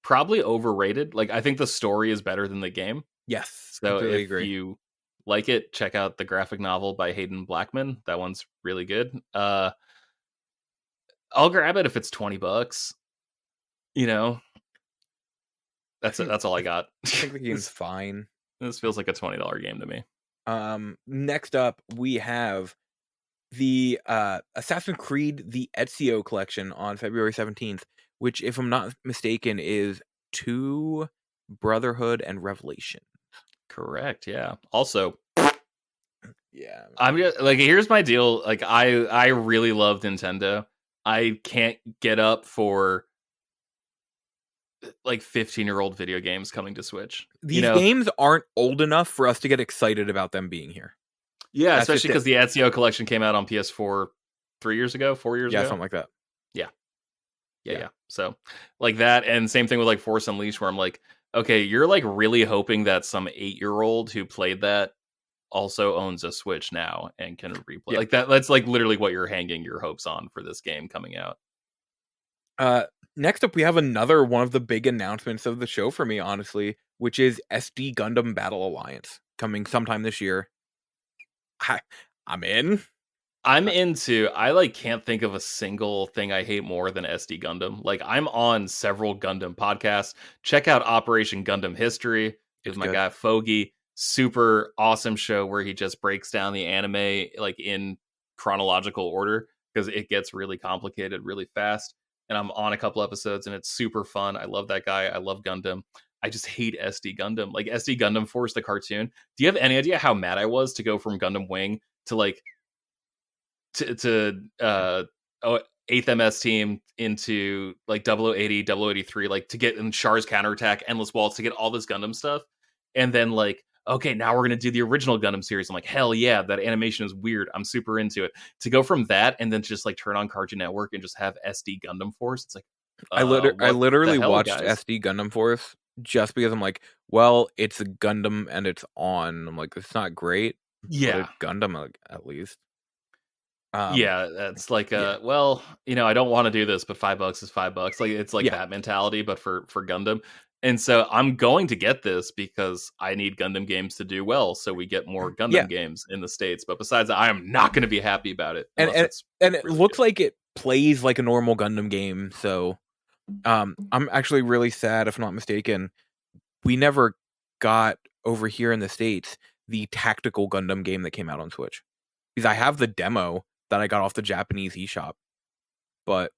probably overrated. Like, I think the story is better than the game. Yes, So completely if agree. you like it, check out the graphic novel by Hayden Blackman. That one's really good. I'll grab it if it's $20. You know, that's all I got. I think the game's fine. This feels like a $20 game to me. Next up, we have the Assassin's Creed the Ezio collection on February 17th, which, if I'm not mistaken, is 2 Brotherhood and Revelation. Correct. Yeah. Also, yeah, I'm just, like, here's my deal. Like, I really love Nintendo. I can't get up for like 15-year-old video games coming to Switch. These games aren't old enough for us to get excited about them being here. Yeah, that's especially because the Ezio collection came out on PS4 4 years ago. Yeah, something like that. Yeah. So, like that, and same thing with like Force Unleashed, where I'm like, okay, you're like really hoping that some 8-year-old who played that also owns a Switch now and can replay. Yeah. Like that's like literally what you're hanging your hopes on for this game coming out. Next up, we have another one of the big announcements of the show for me, honestly, which is SD Gundam Battle Alliance coming sometime this year. I'm in. I'm into. I like can't think of a single thing I hate more than SD Gundam. Like, I'm on several Gundam podcasts. Check out Operation Gundam History with my guy Foggy. Super awesome show where he just breaks down the anime like in chronological order because it gets really complicated really fast. And I'm on a couple episodes and it's super fun. I love that guy. I love Gundam. I just hate SD Gundam. Like SD Gundam Force, the cartoon. Do you have any idea how mad I was to go from Gundam Wing to like to 8th MS team into like 0080, 0083, like to get in Char's counterattack, Endless Waltz, to get all this Gundam stuff. And then like, okay, now we're going to do the original Gundam series. I'm like, hell yeah, that animation is weird. I'm super into it. To go from that and then just like turn on Cartoon Network and just have SD Gundam Force, it's like, I literally watched SD Gundam Force just because I'm like, well, it's a Gundam and it's on. I'm like, it's not great. Yeah. But it's Gundam at least. Yeah, that's like well, you know, I don't want to do this, but $5 is $5. Like it's like that mentality, but for Gundam. And so I'm going to get this because I need Gundam games to do well, so we get more Gundam games in the States. But besides that, I am not going to be happy about it. And it really looks like it plays like a normal Gundam game. So I'm actually really sad, if I'm not mistaken. We never got over here in the States the tactical Gundam game that came out on Switch. Because I have the demo that I got off the Japanese eShop. But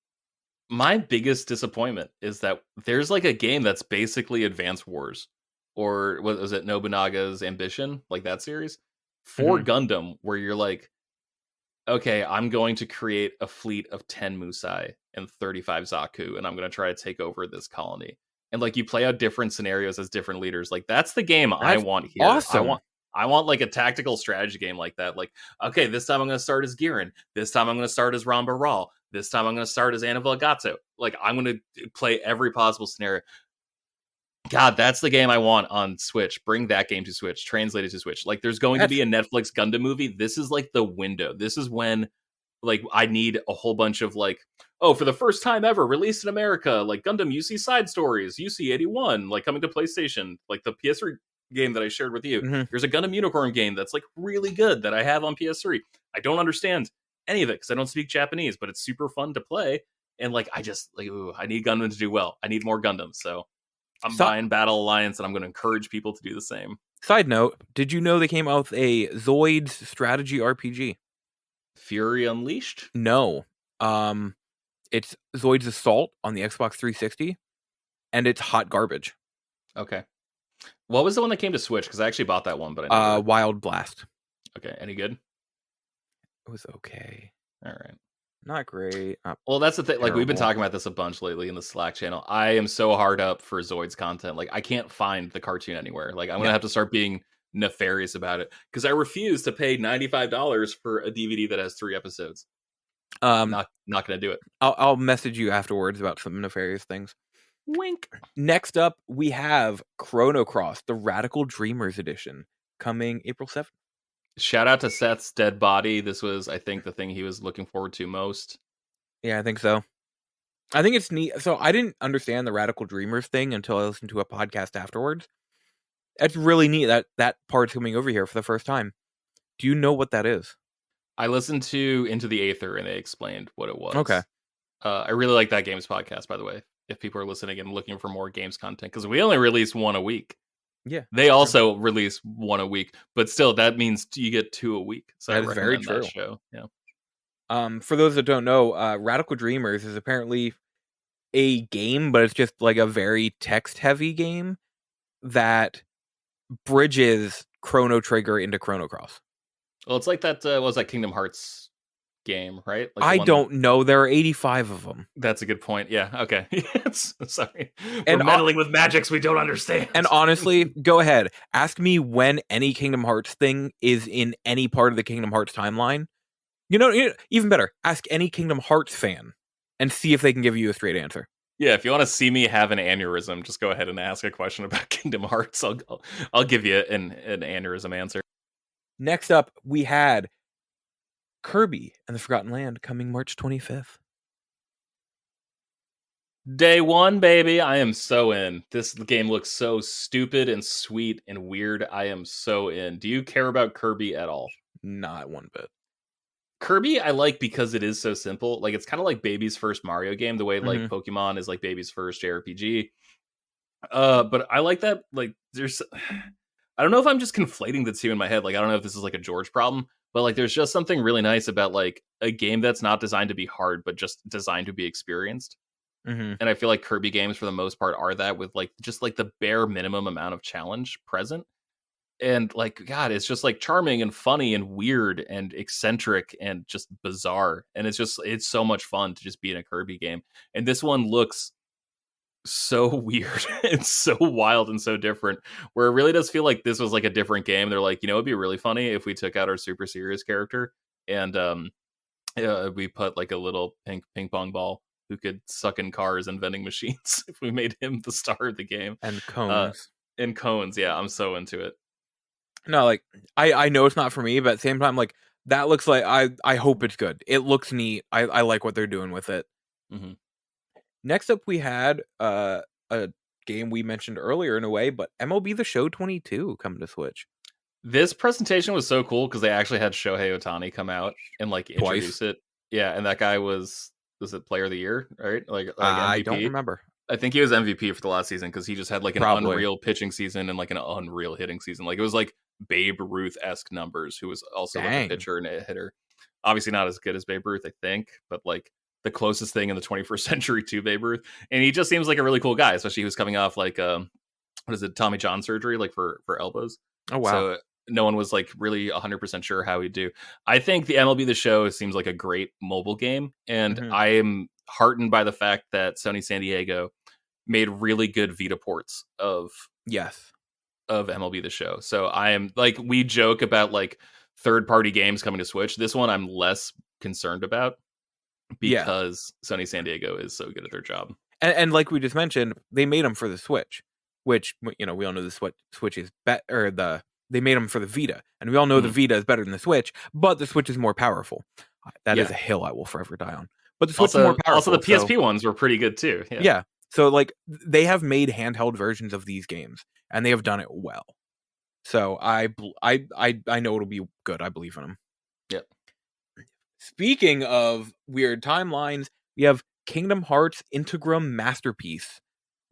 my biggest disappointment is that there's like a game that's basically Advance Wars, or what was it, Nobunaga's Ambition, like that series for Gundam, where you're like, okay, I'm going to create a fleet of 10 Musai and 35 Zaku, and I'm going to try to take over this colony. And like you play out different scenarios as different leaders. Like that's the game I want here. Awesome. I want like a tactical strategy game like that. Like, okay, this time I'm going to start as Giran. This time I'm going to start as Ramba Ral. This time I'm going to start as Annabelle Gatto. Like, I'm going to play every possible scenario. God, that's the game I want on Switch. Bring that game to Switch. Translate it to Switch. Like, there's going to be a Netflix Gundam movie. This is like the window. This is when, like, I need a whole bunch of like oh, for the first time ever, released in America, like Gundam UC Side Stories, UC81, like coming to PlayStation, like the PS3 game that I shared with you. Mm-hmm. There's a Gundam Unicorn game that's like really good that I have on PS3. I don't understand any of it because I don't speak Japanese, but it's super fun to play. And like, I just like, ooh, I need Gundam to do well. I need more Gundams. So I'm buying Battle Alliance, and I'm going to encourage people to do the same. Side note, did you know they came out with a Zoids strategy RPG? Fury Unleashed? No. It's Zoids Assault on the Xbox 360, and it's hot garbage. Okay. What was the one that came to Switch? Because I actually bought that one, but I never... Wild Blast. Okay, any good? It was okay. All right. Not great. Well, that's the thing. Like, we've been terrible. talking about this a bunch lately in the Slack channel. I am so hard up for Zoids content. Like, I can't find the cartoon anywhere. Like, I'm going to have to start being nefarious about it because I refuse to pay $95 for a DVD that has 3 episodes. Not going to do it. I'll message you afterwards about some nefarious things. Wink. Next up, we have Chrono Cross, the Radical Dreamers edition, coming April 7th. Shout out to Seth's dead body. This was, I think, the thing he was looking forward to most. Yeah, I think so. I think it's neat. So I didn't understand the Radical Dreamers thing until I listened to a podcast afterwards. It's really neat that part's coming over here for the first time. Do you know what that is? I listened to Into the Aether, and they explained what it was. Okay. I really like that games podcast, by the way, if people are listening and looking for more games content, because we only release 1 a week. Yeah. They also release 1 a week, but still, that means you get 2 a week. So that I is very true. that show. Yeah. For those that don't know, Radical Dreamers is apparently a game, but it's just like a very text-heavy game that bridges Chrono Trigger into Chrono Cross. Well, it's like that. What was that Kingdom Hearts game, right? Like I don't know. There are 85 of them. That's a good point. Yeah. Okay. Sorry. And we're meddling with magics we don't understand. And honestly, go ahead. Ask me when any Kingdom Hearts thing is in any part of the Kingdom Hearts timeline. You know, even better, ask any Kingdom Hearts fan and see if they can give you a straight answer. Yeah, if you want to see me have an aneurysm, just go ahead and ask a question about Kingdom Hearts. I'll give you an aneurysm answer. Next up, we had Kirby and the Forgotten Land coming March 25th. Day 1, baby. I am so in. This game looks so stupid and sweet and weird. I am so in. Do you care about Kirby at all? Not one bit. Kirby I like because it is so simple. Like, it's kind of like baby's first Mario game, the way like Pokemon is like baby's first JRPG. But I like that. Like, there's, I don't know if I'm just conflating the two in my head. Like, I don't know if this is like a George problem, but like, there's just something really nice about like a game that's not designed to be hard, but just designed to be experienced. And I feel like Kirby games for the most part are that, with like just like the bare minimum amount of challenge present. And like, God, it's just like charming and funny and weird and eccentric and just bizarre. And it's so much fun to just be in a Kirby game. And this one looks so weird. It's so wild and so different, where it really does feel like this was like a different game. They're like, it'd be really funny if we took out our super serious character and we put like a little ping pong ball who could suck in cars and vending machines if we made him the star of the game. And cones. Yeah, I'm so into it. No, like, I know it's not for me, but at the same time, like, that looks like, I hope it's good. It looks neat. I like what they're doing with it. Next up, we had a game we mentioned earlier in a way, but MLB The Show 22 coming to Switch. This presentation was so cool because they actually had Shohei Ohtani come out and like introduce it. Yeah, and that guy was it Player of the Year, right? Like MVP? I don't remember. I think he was MVP for the last season because he just had like an unreal pitching season and like an unreal hitting season. Like, it was like Babe Ruth-esque numbers, who was also like a pitcher and a hitter. Obviously not as good as Babe Ruth, I think, but like the closest thing in the 21st century to Babe Ruth. And he just seems like a really cool guy, especially he was coming off like Tommy John surgery, like for elbows. Oh wow. So no one was like really 100% sure how he'd do. I think the MLB The Show seems like a great mobile game, and I am heartened by the fact that Sony San Diego made really good Vita ports of MLB The Show. So I am like, we joke about like third-party games coming to Switch. This one I'm less concerned about because Sony San Diego is so good at their job. And like we just mentioned, they made them for the Switch, which, we all know the Switch is better, they made them for the Vita, and we all know the Vita is better than the Switch, but the Switch is more powerful. That is a hill I will forever die on. but the Switch is more powerful. Also, the PSP ones were pretty good too. Yeah. So like they have made handheld versions of these games, and they have done it well. So I know it'll be good. I believe in them. Yep. Speaking of weird timelines, we have Kingdom Hearts Integrum Masterpiece,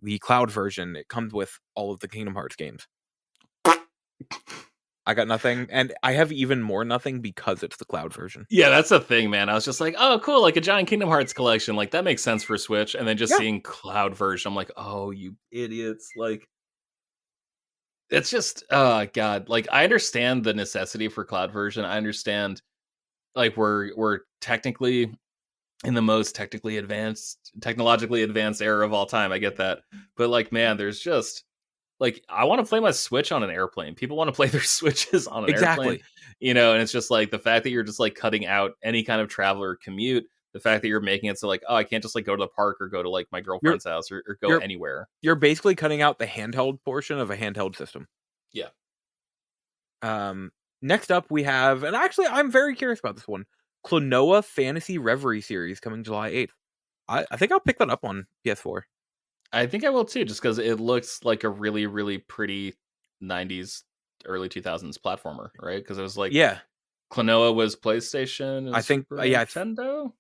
the cloud version. It comes with all of the Kingdom Hearts games. I got nothing, and I have even more nothing because it's the cloud version. Yeah, that's the thing, man. I was just like, oh, cool, like a giant Kingdom Hearts collection. Like, that makes sense for Switch. And then just seeing cloud version, I'm like, oh, you idiots. Like, it's just, oh, God. Like, I understand the necessity for cloud version. I understand, like, we're technically in the most technologically advanced era of all time. I get that. But, like, man, there's just... Like, I want to play my Switch on an airplane. People want to play their Switches on an airplane. You know, and it's just like the fact that you're just like cutting out any kind of travel or commute. The fact that you're making it so like, oh, I can't just like go to the park or go to like my girlfriend's house or go anywhere. You're basically cutting out the handheld portion of a handheld system. Yeah. Next up we have, and actually I'm very curious about this one, Klonoa Fantasy Reverie series coming July 8th. I think I'll pick that up on PS4. I think I will too, just because it looks like a really, really pretty 90s, early 2000s platformer, right? Because it was like, Klonoa was PlayStation, I think, Nintendo?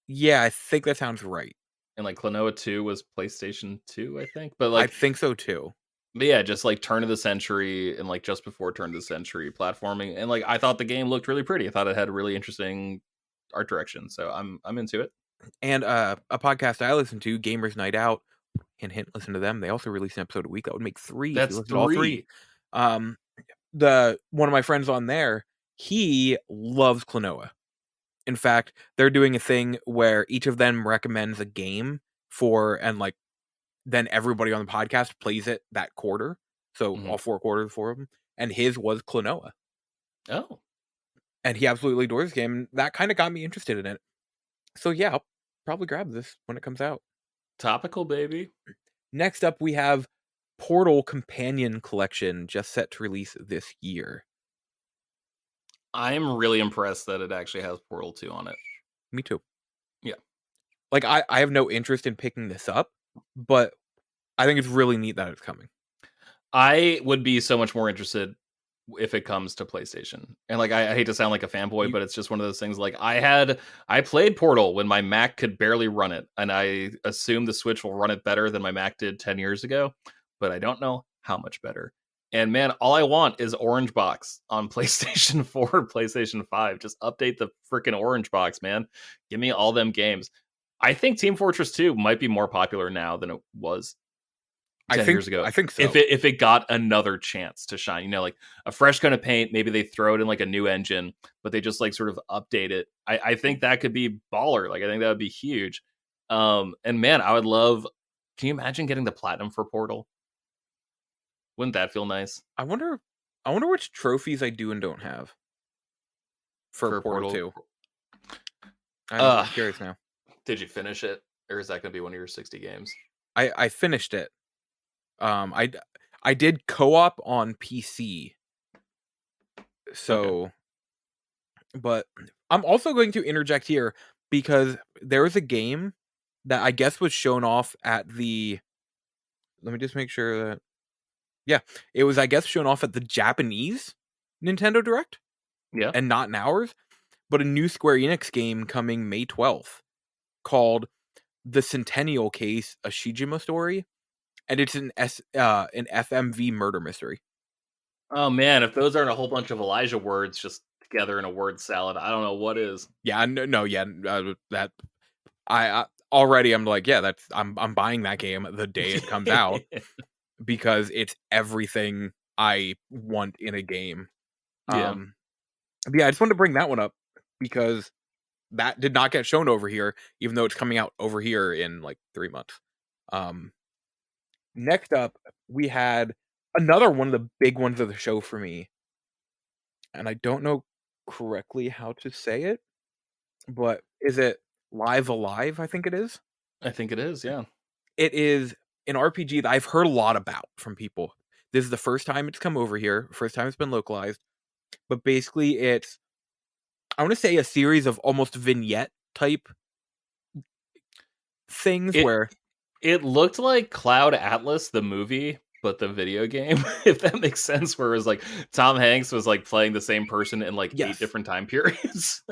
Yeah, I think that sounds right. And like Klonoa 2 was PlayStation 2, I think. But like, I think so too. But yeah, just like turn of the century and like just before turn of the century platforming. And like, I thought the game looked really pretty. I thought it had a really interesting art direction. So I'm into it. And a podcast I listen to, Gamers Night Out, hint, listen to them. They also release an episode a week. That would make 3. That's 3. All 3. One of my friends on there, he loves Klonoa. In fact, they're doing a thing where each of them recommends a game and like then everybody on the podcast plays it that quarter. So all 4 quarters for them. And his was Klonoa. Oh. And he absolutely adores the game. That kind of got me interested in it. So yeah, I'll probably grab this when it comes out. Topical, baby. Next up, we have Portal Companion Collection, just set to release this year. I'm really impressed that it actually has Portal 2 on it. Me too. Yeah. Like, I have no interest in picking this up, but I think it's really neat that it's coming. I would be so much more interested if it comes to PlayStation. And like, I hate to sound like a fanboy, but it's just one of those things. Like, I played Portal when my Mac could barely run it, and I assume the Switch will run it better than my Mac did 10 years ago, but I don't know how much better. And man, all I want is Orange Box on PlayStation 4 or PlayStation 5. Just update the freaking Orange Box, man. Give me all them games. I think Team Fortress 2 might be more popular now than it was 10 years ago. I think so. If it got another chance to shine, you know, like a fresh coat of paint, maybe they throw it in like a new engine, but they just like sort of update it. I think that could be baller. Like, I think that would be huge. And man, I would love, can you imagine getting the platinum for Portal? Wouldn't that feel nice? I wonder which trophies I do and don't have for Portal 2. I'm curious now. Did you finish it, or is that going to be one of your 60 games? I finished it. I did co-op on PC. So, but I'm also going to interject here because there was a game that I guess was shown off at the. Let me just make sure that. Yeah, it was, I guess, shown off at the Japanese Nintendo Direct. Yeah. And not in ours. But a new Square Enix game coming May 12th called The Centennial Case, a Shijima Story. And it's an FMV murder mystery. Oh, man, if those aren't a whole bunch of Elijah words just together in a word salad, I don't know what is. Yeah, that I already I'm like, yeah, I'm buying that game the day it comes out. Because it's everything I want in a game. Yeah. Yeah, I just wanted to bring that one up because that did not get shown over here, even though it's coming out over here in like 3 months. Next up, we had another one of the big ones of the show for me. And I don't know correctly how to say it, but is it Live Alive? I think it is. I think it is, yeah. It is an RPG that I've heard a lot about from people. This is the first time it's come over here, first time it's been localized. But basically it's, I want to say, a series of almost vignette type things where it looked like Cloud Atlas, the movie, but the video game, if that makes sense, where it was like Tom Hanks was like playing the same person in like 8 yes, different time periods.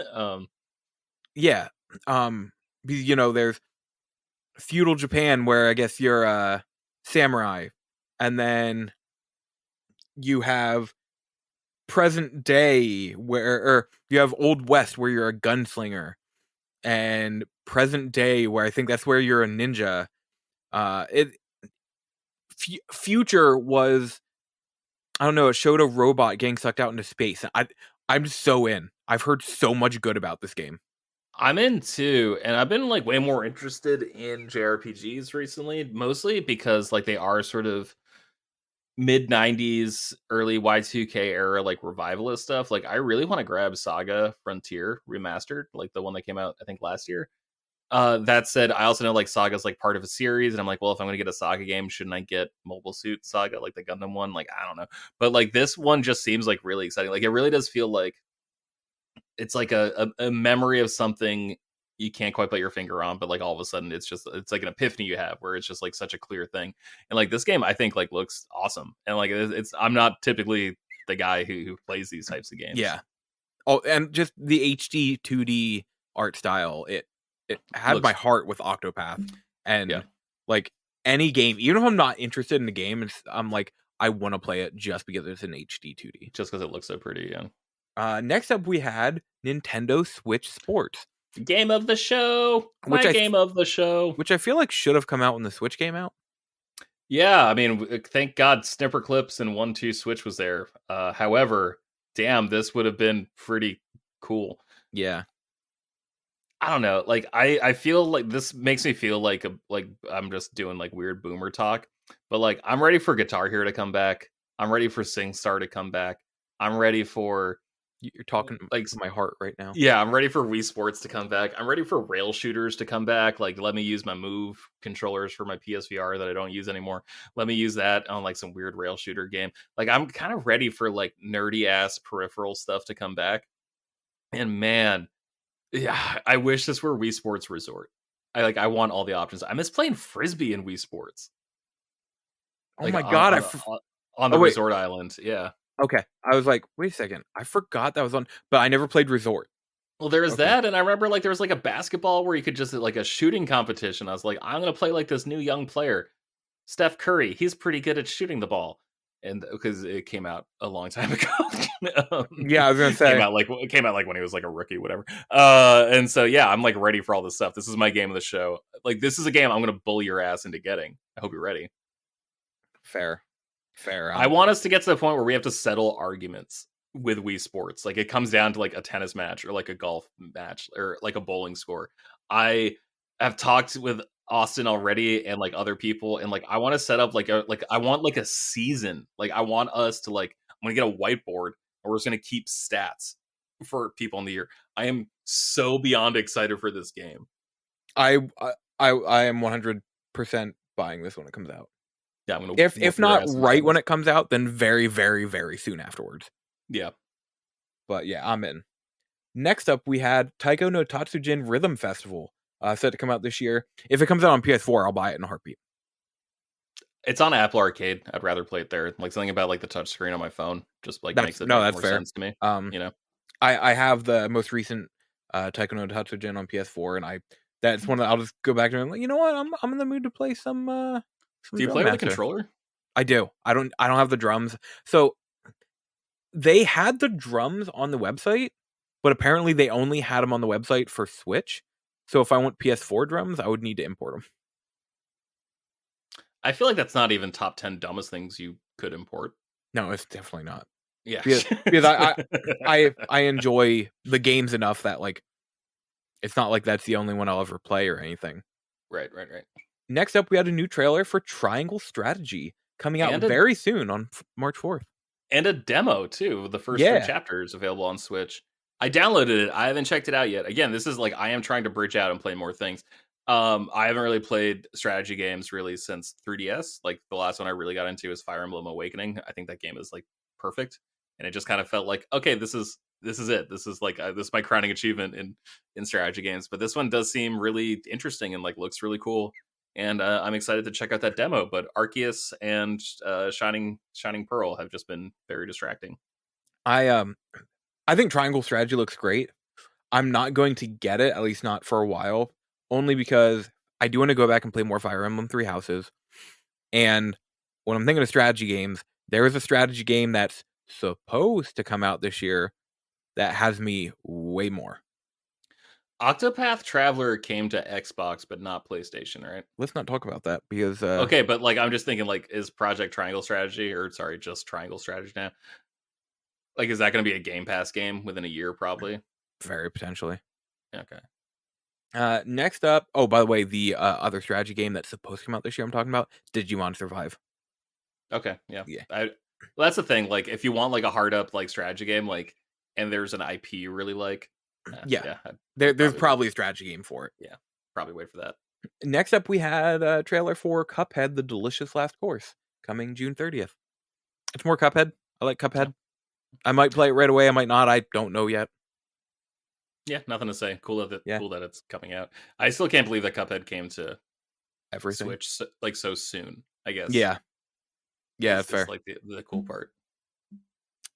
yeah, because, you know, there's feudal Japan where I guess you're a samurai, and then you have present day where, or you have Old West where you're a gunslinger, and present day where I think that's where you're a ninja. It future was, I don't know, it showed a robot getting sucked out into space. I'm so in. I've heard so much good about this game. I'm in too, and I've been like way more interested in JRPGs recently, mostly because like they are sort of mid 90s, early Y2K era like revivalist stuff. Like I really want to grab Saga Frontier remastered, like the one that came out I think last year. That said, I also know like Saga's like part of a series, and I'm like, well, if I'm gonna get a Saga game, shouldn't I get Mobile Suit Saga, like the Gundam one? Like, I don't know. But like this one just seems like really exciting. Like it really does feel like it's like a memory of something you can't quite put your finger on, but like all of a sudden it's like an epiphany you have where it's just like such a clear thing. And like this game I think like looks awesome. And like it's I'm not typically the guy who plays these types of games. Yeah. Oh, and just the HD 2D art style, it had Looks- my heart with Octopath. And Yeah. like any game, even if I'm not interested in the game, I'm like, I want to play it just because it's an HD 2D. Just because it looks so pretty, yeah. Next up, we had Nintendo Switch Sports. Game of the show. Which Game of the show. Which I feel like should have come out when the Switch came out. Yeah, I mean, thank God Snipper Clips and 1-2 Switch was there. However, damn, this would have been pretty cool. Yeah. I don't know. Like I feel like this makes me feel like I'm just doing like weird boomer talk. But like I'm ready for Guitar Hero to come back. I'm ready for SingStar to come back. I'm ready for You're talking like to my heart right now. Yeah, I'm ready for Wii Sports to come back. I'm ready for rail shooters to come back. Like, let me use my Move controllers for my PSVR that I don't use anymore. Let me use that on like some weird rail shooter game. Like, I'm kind of ready for like nerdy ass peripheral stuff to come back. And man, yeah, I wish this were Wii Sports Resort. I want all the options. I miss playing Frisbee in Wii Sports. Oh Like, my God. on the resort island. Yeah. Okay. I was like, wait a second. I forgot that was on, but I never played Resort. Well, there was that, and I remember like there was like a basketball where you could just like a shooting competition. I was like, I'm gonna play like this new young player, Steph Curry. He's pretty good at shooting the ball, and because it came out a long time ago. Yeah, I was gonna say it came out like when he was like a rookie, whatever. And so yeah, I'm like ready for all this stuff. This is my game of the show. Like this is a game I'm gonna bully your ass into getting. I hope you're ready. Fair. I want us to get to the point where we have to settle arguments with Wii Sports. Like it comes down to like a tennis match or like a golf match or like a bowling score. I have talked with Austin already and like other people, and like I want to set up like I want like a season. Like I want us to like I'm gonna get a whiteboard and we're just gonna keep stats for people in the year. I am so beyond excited for this game. I am 100% buying this when it comes out. Yeah, I'm gonna if not right when it comes out, then very, very, very soon afterwards. Yeah. But yeah, I'm in. Next up, we had Taiko no Tatsujin Rhythm Festival, set to come out this year. If it comes out on PS4, I'll buy it in a heartbeat. It's on Apple Arcade. I'd rather play it there. Like something about like the touchscreen on my phone just like makes it make more sense to me. You know, I have the most recent Taiko no Tatsujin on PS4, and that's one that I'll just go back to and like, you know what, I'm in the mood to play some. Do you play with a controller? I do. I don't have the drums. So they had the drums on the website, but apparently they only had them on the website for Switch. So if I want PS4 drums, I would need to import them. I feel like that's not even top 10 dumbest things you could import. No, it's definitely not. Yeah. Because I enjoy the games enough that like it's not like that's the only one I'll ever play or anything. Right. Next up, we had a new trailer for Triangle Strategy coming out very soon on March 4th. And a demo, too. The first 3 chapters available on Switch. I downloaded it. I haven't checked it out yet. Again, this is like I am trying to bridge out and play more things. I haven't really played strategy games really since 3DS. Like the last one I really got into is Fire Emblem Awakening. I think that game is like perfect. And it just kind of felt like, okay, this is this is it. This is like this is my crowning achievement in strategy games. But this one does seem really interesting and like looks really cool. And I'm excited to check out that demo. But Arceus and Shining Pearl have just been very distracting. I think Triangle Strategy looks great. I'm not going to get it, at least not for a while, only because I do want to go back and play more Fire Emblem Three Houses. And when I'm thinking of strategy games, there is a strategy game that's supposed to come out this year that has me way more. Octopath Traveler came to Xbox, but not PlayStation, right? Let's not talk about that because okay, but like I'm just thinking, like, is Project Triangle Strategy, or sorry, just Triangle Strategy now? Like, is that going to be a Game Pass game within a year? Probably. Very potentially. Okay. Next up, oh, by the way, the other strategy game that's supposed to come out this year I'm talking about, Digimon Survive. Okay, yeah. Well, that's the thing. Like, if you want like a hard up like strategy game, like, and there's an IP you really like, there's probably a strategy game for it. Yeah, probably wait for that. Next up, we had a trailer for Cuphead: The Delicious Last Course coming June 30th. It's more Cuphead. I like Cuphead. Yeah. I might play it right away. I might not. I don't know yet. Yeah, nothing to say. Cool that it's coming out. I still can't believe that Cuphead came to everything Switch so soon. I guess. Yeah, that's fair. Like the cool part.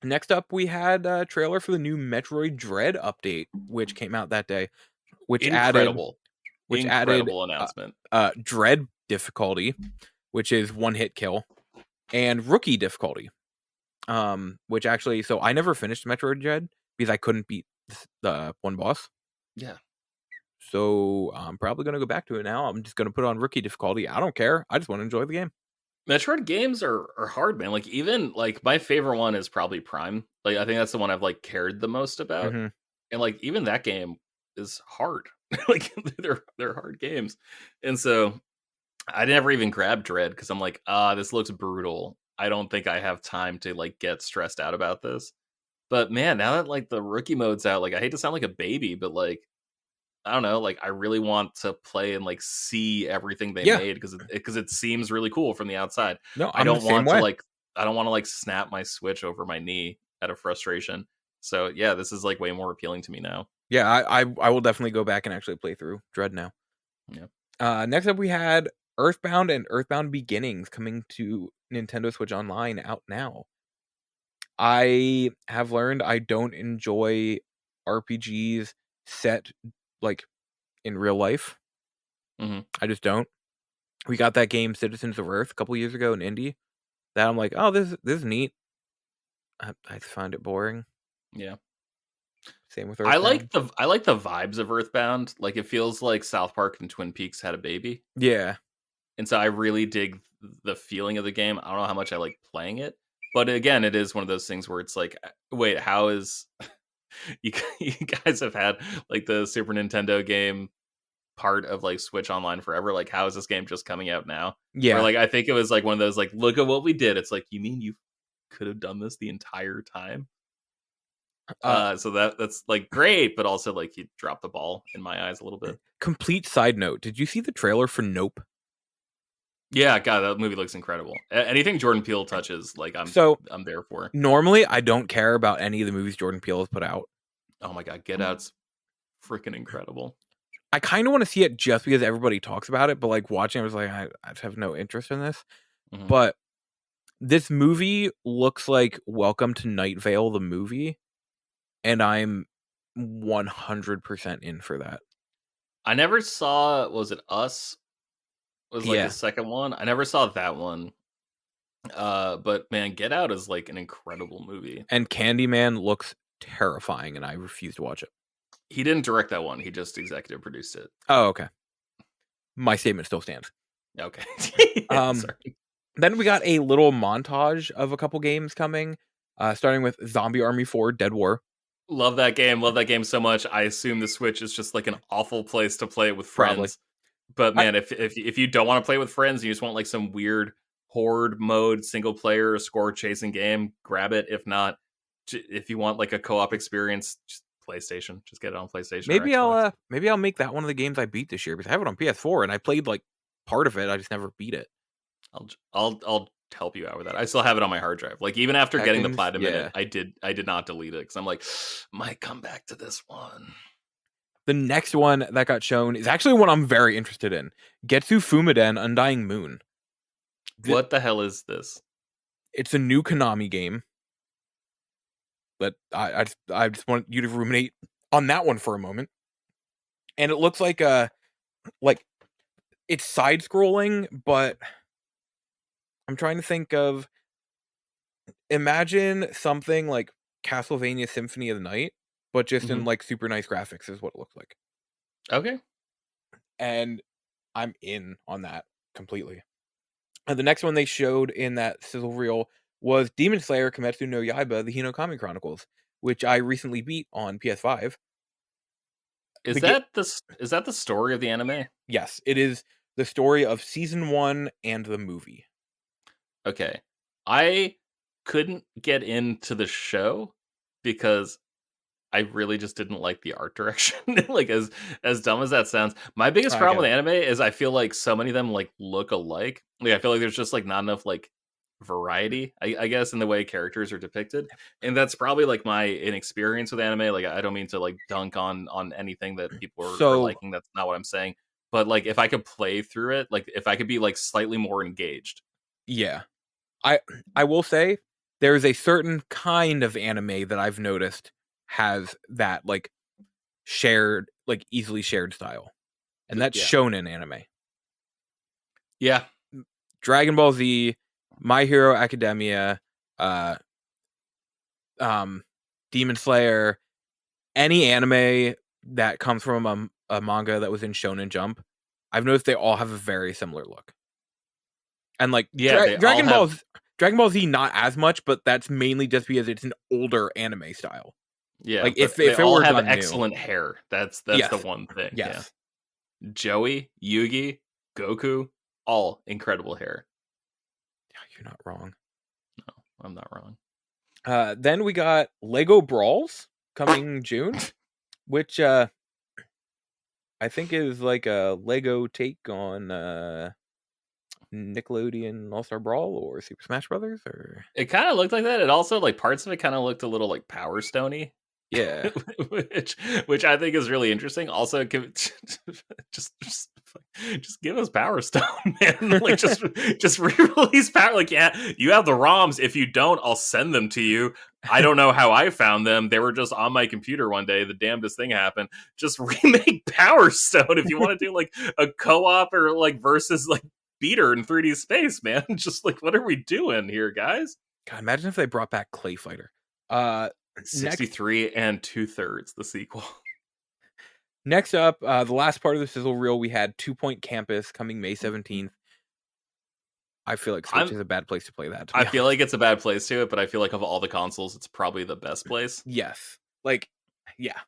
Next up, we had a trailer for the new Metroid Dread update, which came out that day. Incredible added announcement. Dread difficulty, which is one hit kill, and Rookie difficulty. Which actually, so I never finished Metroid Dread because I couldn't beat the one boss. Yeah. So I'm probably gonna go back to it now. I'm just gonna put on Rookie difficulty. I don't care. I just want to enjoy the game. Metroid games are hard, man. Like, even like my favorite one is probably Prime. Like, I think that's the one I've like cared the most about. Mm-hmm. And like even that game is hard. Like they're hard games. And so I never even grabbed Dread because I'm like, this looks brutal. I don't think I have time to like get stressed out about this. But man, now that like the rookie mode's out, like I hate to sound like a baby, but like I don't know, like I really want to play and like see everything they made because it seems really cool from the outside. No, I don't want to like snap my Switch over my knee out of frustration. So yeah, this is like way more appealing to me now. Yeah, I will definitely go back and actually play through Dread now. Yeah. Next up we had Earthbound and Earthbound Beginnings coming to Nintendo Switch Online out now. I have learned I don't enjoy RPGs set like in real life. Mm-hmm. I just don't. We got that game Citizens of Earth a couple years ago in indie that I'm like, oh, this is neat. I find it boring. Yeah. Same with Earthbound. I like the vibes of Earthbound. Like it feels like South Park and Twin Peaks had a baby. Yeah. And so I really dig the feeling of the game. I don't know how much I like playing it, but again, it is one of those things where it's like, wait, how is you guys have had like the Super Nintendo game part of like Switch Online forever? Like, how is this game just coming out now? Yeah. Or like, I think it was like one of those like, look at what we did. It's like, you mean you could have done this the entire time? So that's like great, but also like you dropped the ball in my eyes a little bit. Complete side note: did you see the trailer for Nope? Yeah, God, that movie looks incredible. Anything Jordan Peele touches, like I'm there for. Normally, I don't care about any of the movies Jordan Peele has put out. Oh my God, Get Out's freaking incredible. I kind of want to see it just because everybody talks about it, but like watching, I was like, I have no interest in this. Mm-hmm. But this movie looks like Welcome to Night Vale, the movie, and I'm 100% in for that. I never saw. Was it Us? Was like the second one. I never saw that one. But man, Get Out is like an incredible movie. And Candyman looks terrifying, and I refuse to watch it. He didn't direct that one. He just executive produced it. Oh, okay. My statement still stands. Okay. Sorry. Then we got a little montage of a couple games coming, starting with Zombie Army 4 Dead War. Love that game. Love that game so much. I assume the Switch is just like an awful place to play it with friends. Probably. But man, if you don't want to play with friends, you just want like some weird horde mode single player score chasing game, grab it. If not, if you want like a co-op experience, just PlayStation. Just get it on PlayStation. Maybe I'll make that one of the games I beat this year because I have it on PS4 and I played like part of it. I just never beat it. I'll help you out with that. I still have it on my hard drive. Like even after getting the Tekkens, platinum in yeah. it, I did not delete it because I'm like, might come back to this one. The next one that got shown is actually one I'm very interested in. Getsu Fumiden Undying Moon. What the hell is this? It's a new Konami game. But I just want you to ruminate on that one for a moment. And it looks like it's side scrolling, but I'm trying to think of, imagine something like Castlevania Symphony of the Night, but just in like super nice graphics is what it looks like. Okay. And I'm in on that completely. And the next one they showed in that sizzle reel was Demon Slayer Kametsu no Yaiba, the Hinokami Chronicles, which I recently beat on PS5. Is that the story of the anime? Yes, it is the story of season 1 and the movie. Okay. I couldn't get into the show because I really just didn't like the art direction. Like as dumb as that sounds, my biggest problem with anime is I feel like so many of them like look alike. Like I feel like there's just like not enough like variety, I guess, in the way characters are depicted, and that's probably like my inexperience with anime. Like I don't mean to like dunk on anything that people are liking. That's not what I'm saying. But like if I could play through it, like if I could be like slightly more engaged. Yeah, I will say there's a certain kind of anime that I've noticed has that like shared, like easily shared style, and that's shonen anime. Yeah, Dragon Ball Z, My Hero Academia, Demon Slayer, any anime that comes from a manga that was in Shonen Jump, I've noticed they all have a very similar look. And like Dragon Ball Z not as much, but that's mainly just because it's an older anime style. Yeah, like if it all were have done excellent new. hair. That's Yes. the one thing. Yes. Yeah. Joey, Yugi, Goku, all incredible hair. You're not wrong. No, I'm not wrong. Then we got Lego Brawls coming June, which I think is like a Lego take on Nickelodeon All-Star Brawl or Super Smash Brothers, or it kind of looked like that. It also like parts of it kind of looked a little like Power Stone-y. Yeah. which I think is really interesting. Also, just give us Power Stone, man. Like just re-release Power. Like, yeah, you have the ROMs. If you don't, I'll send them to you. I don't know how I found them. They were just on my computer one day. The damnedest thing happened. Just remake Power Stone if you want to do like a co-op or like versus like beater in 3D space, man. Just like, what are we doing here, guys? God, imagine if they brought back Clay Fighter. 63 and 2/3 the sequel. Next up, the last part of the sizzle reel, we had 2 Point Campus coming May 17th. I feel like Switch is a bad place to play that. I feel like it's a bad place to it, but I feel like of all the consoles, it's probably the best place. Yes. Like, yeah.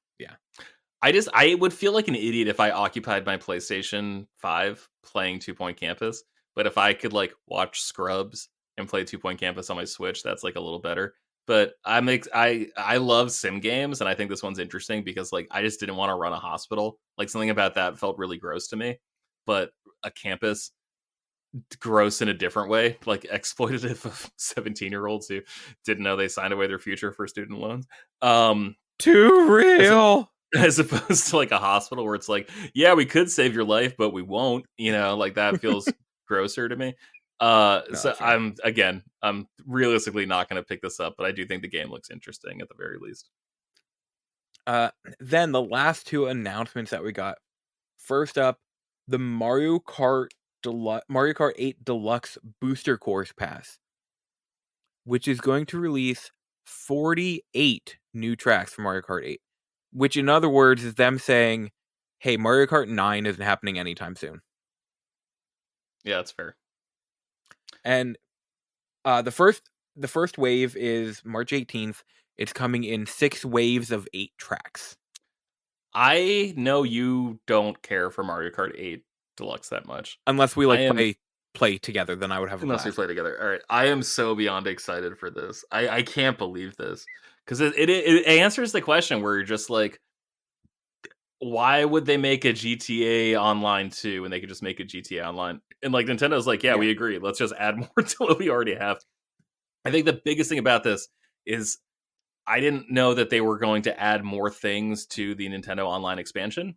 I would feel like an idiot if I occupied my PlayStation 5 playing 2 Point Campus, but if I could like watch Scrubs and play 2 Point Campus on my Switch, that's like a little better. But I love sim games, and I think this one's interesting because like I just didn't want to run a hospital. Like something about that felt really gross to me. But a campus, gross in a different way, like exploitative of 17-year-olds who didn't know they signed away their future for student loans. Too real. As opposed to like a hospital where it's like, yeah, we could save your life, but we won't. You know, like that feels grosser to me. So I'm realistically not going to pick this up, but I do think the game looks interesting at the very least. Then the last two announcements that we got. First up, the Mario Kart 8 Deluxe Booster Course Pass, which is going to release 48 new tracks for Mario Kart 8, which in other words is them saying, hey, Mario Kart 9 isn't happening anytime soon. Yeah, that's fair. And the first wave is March 18th. It's coming in 6 waves of 8 tracks. I know you don't care for Mario Kart 8 Deluxe that much. Unless we play together, then I would have a blast. Unless we play together. All right. I am so beyond excited for this. I can't believe this. Because it answers the question where you're just like, why would they make a GTA Online 2 when they could just make a GTA Online? And like Nintendo's like, yeah, we agree. Let's just add more to what we already have. I think the biggest thing about this is I didn't know that they were going to add more things to the Nintendo Online expansion.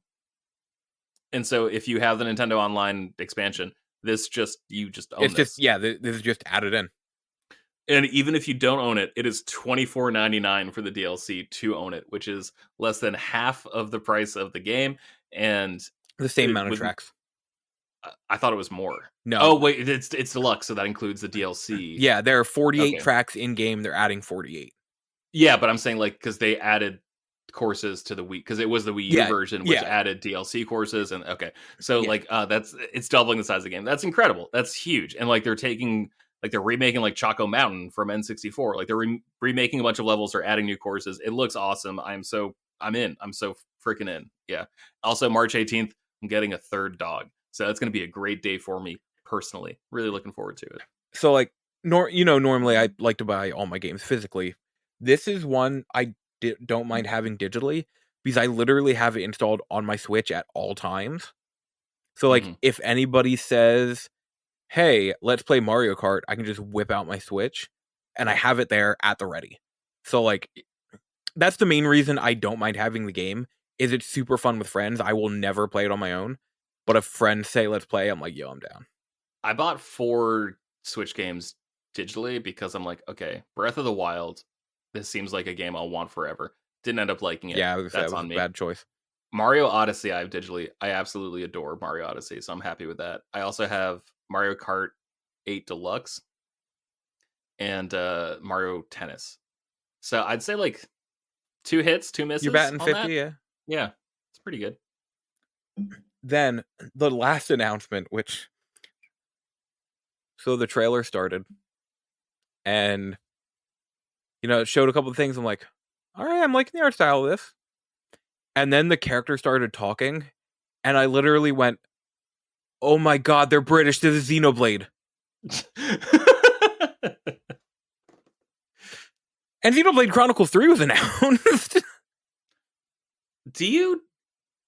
And so if you have the Nintendo Online expansion, you just own this. This is just added in. And even if you don't own it, it is $24.99 for the DLC to own it, which is less than half of the price of the game, and the same amount of tracks. I thought it was more. No. Oh wait, it's Deluxe, so that includes the DLC. Yeah, there are 48 tracks in game. They're adding 48. Yeah, but I'm saying like because they added courses to the Wii, because it was the Wii U version which added DLC courses, and it's doubling the size of the game. That's incredible. That's huge. And like they're remaking like Choco Mountain from N64. Like they're remaking a bunch of levels, or adding new courses. It looks awesome. I'm so freaking in. Yeah. Also, March 18th, I'm getting a third dog, so that's going to be a great day for me personally. Really looking forward to it. So like normally I like to buy all my games physically. This is one I don't mind having digitally, because I literally have it installed on my Switch at all times. So like if anybody says, hey, let's play Mario Kart, I can just whip out my Switch and I have it there at the ready. So like that's the main reason I don't mind having the game, is it's super fun with friends. I will never play it on my own, but if friends say let's play, I'm like, yo, I'm down. I bought 4 Switch games digitally because I'm like, okay, Breath of the Wild, this seems like a game I'll want forever. Didn't end up liking it. Yeah, that's on me. Bad choice. Mario Odyssey, I have digitally. I absolutely adore Mario Odyssey, so I'm happy with that. I also have Mario Kart 8 Deluxe and Mario Tennis. So I'd say like 2 hits, 2 misses. You're batting 50, that. yeah. Yeah, it's pretty good. Then the last announcement, so the trailer started, and it showed a couple of things. I'm like, all right, I'm liking the art style of this. And then the character started talking, and I literally went, oh my god, they're British. This is Xenoblade. And Xenoblade Chronicles 3 was announced.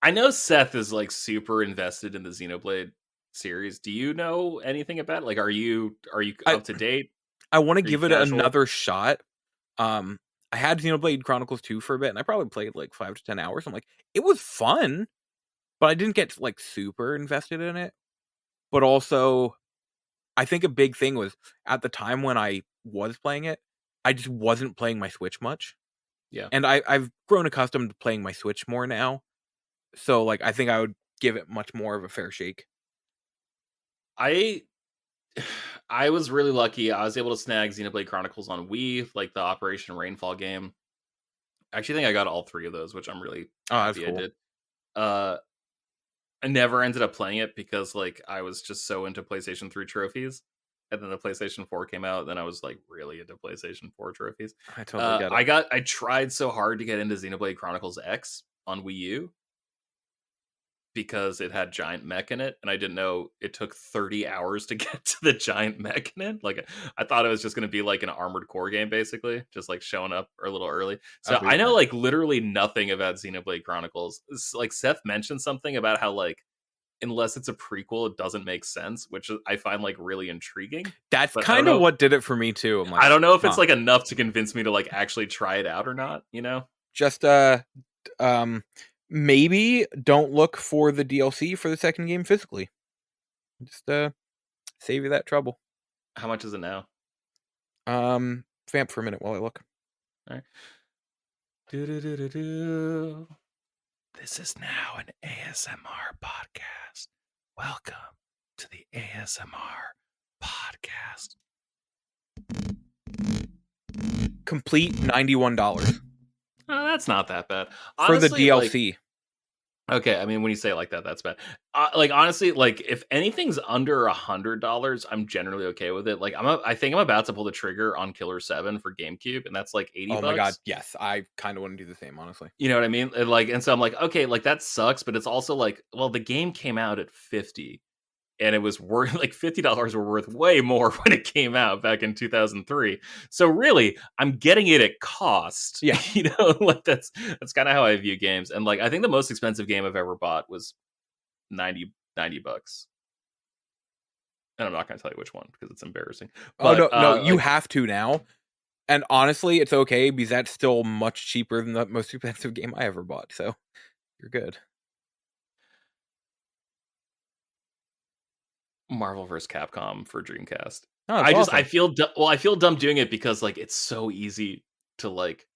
I know Seth is like super invested in the Xenoblade series. Do you know anything about it? Like, are you up to date? I want to give it another shot. I had Xenoblade Chronicles 2 for a bit, and I probably played like 5 to 10 hours. I'm like, it was fun, but I didn't get like super invested in it. But also, I think a big thing was, at the time when I was playing it, I just wasn't playing my Switch much. Yeah. And I've grown accustomed to playing my Switch more now. So like, I think I would give it much more of a fair shake. I was really lucky. I was able to snag Xenoblade Chronicles on Wii, like the Operation Rainfall game. I actually think I got all 3 of those, which I'm really happy cool. I did. I never ended up playing it because like I was just so into PlayStation 3 trophies. And then the PlayStation 4 came out, then I was like really into PlayStation 4 trophies. I totally get it. I tried so hard to get into Xenoblade Chronicles X on Wii U because it had giant mech in it, and I didn't know it took 30 hours to get to the giant mech in it. Like, I thought it was just going to be like an Armored Core game, basically, just like showing up a little early. So I know like literally nothing about Xenoblade Chronicles. It's, like Seth mentioned something about how like, unless it's a prequel, it doesn't make sense, which I find like really intriguing. That's kind of what did it for me too. I'm like, I don't know if it's like enough to convince me to like actually try it out or not, Just maybe don't look for the DLC for the second game physically. Just save you that trouble. How much is it now? Vamp for a minute while I look. All right. This is now an ASMR podcast. Welcome to the ASMR podcast. Complete $91. Oh, that's not that bad. Honestly, for the DLC. Okay, I mean, when you say it like that, that's bad. Like, honestly, like, if anything's under $100, I'm generally okay with it. Like, I think I'm about to pull the trigger on Killer 7 for GameCube, and that's like $80. Oh my god, yes. I kind of want to do the same, honestly. You know what I mean? And so I'm like, okay, like, that sucks, but it's also like, well, the game came out at $50. and it was worth like $50 were worth way more when it came out back in 2003. So really, I'm getting it at cost. Yeah. You know, like that's kind of how I view games. And like, I think the most expensive game I've ever bought was $90. And I'm not going to tell you which one because it's embarrassing. But, no, you have to now. And honestly, it's okay because that's still much cheaper than the most expensive game I ever bought. So you're good. Marvel vs. Capcom for Dreamcast. Oh, I feel dumb doing it because like it's so easy to like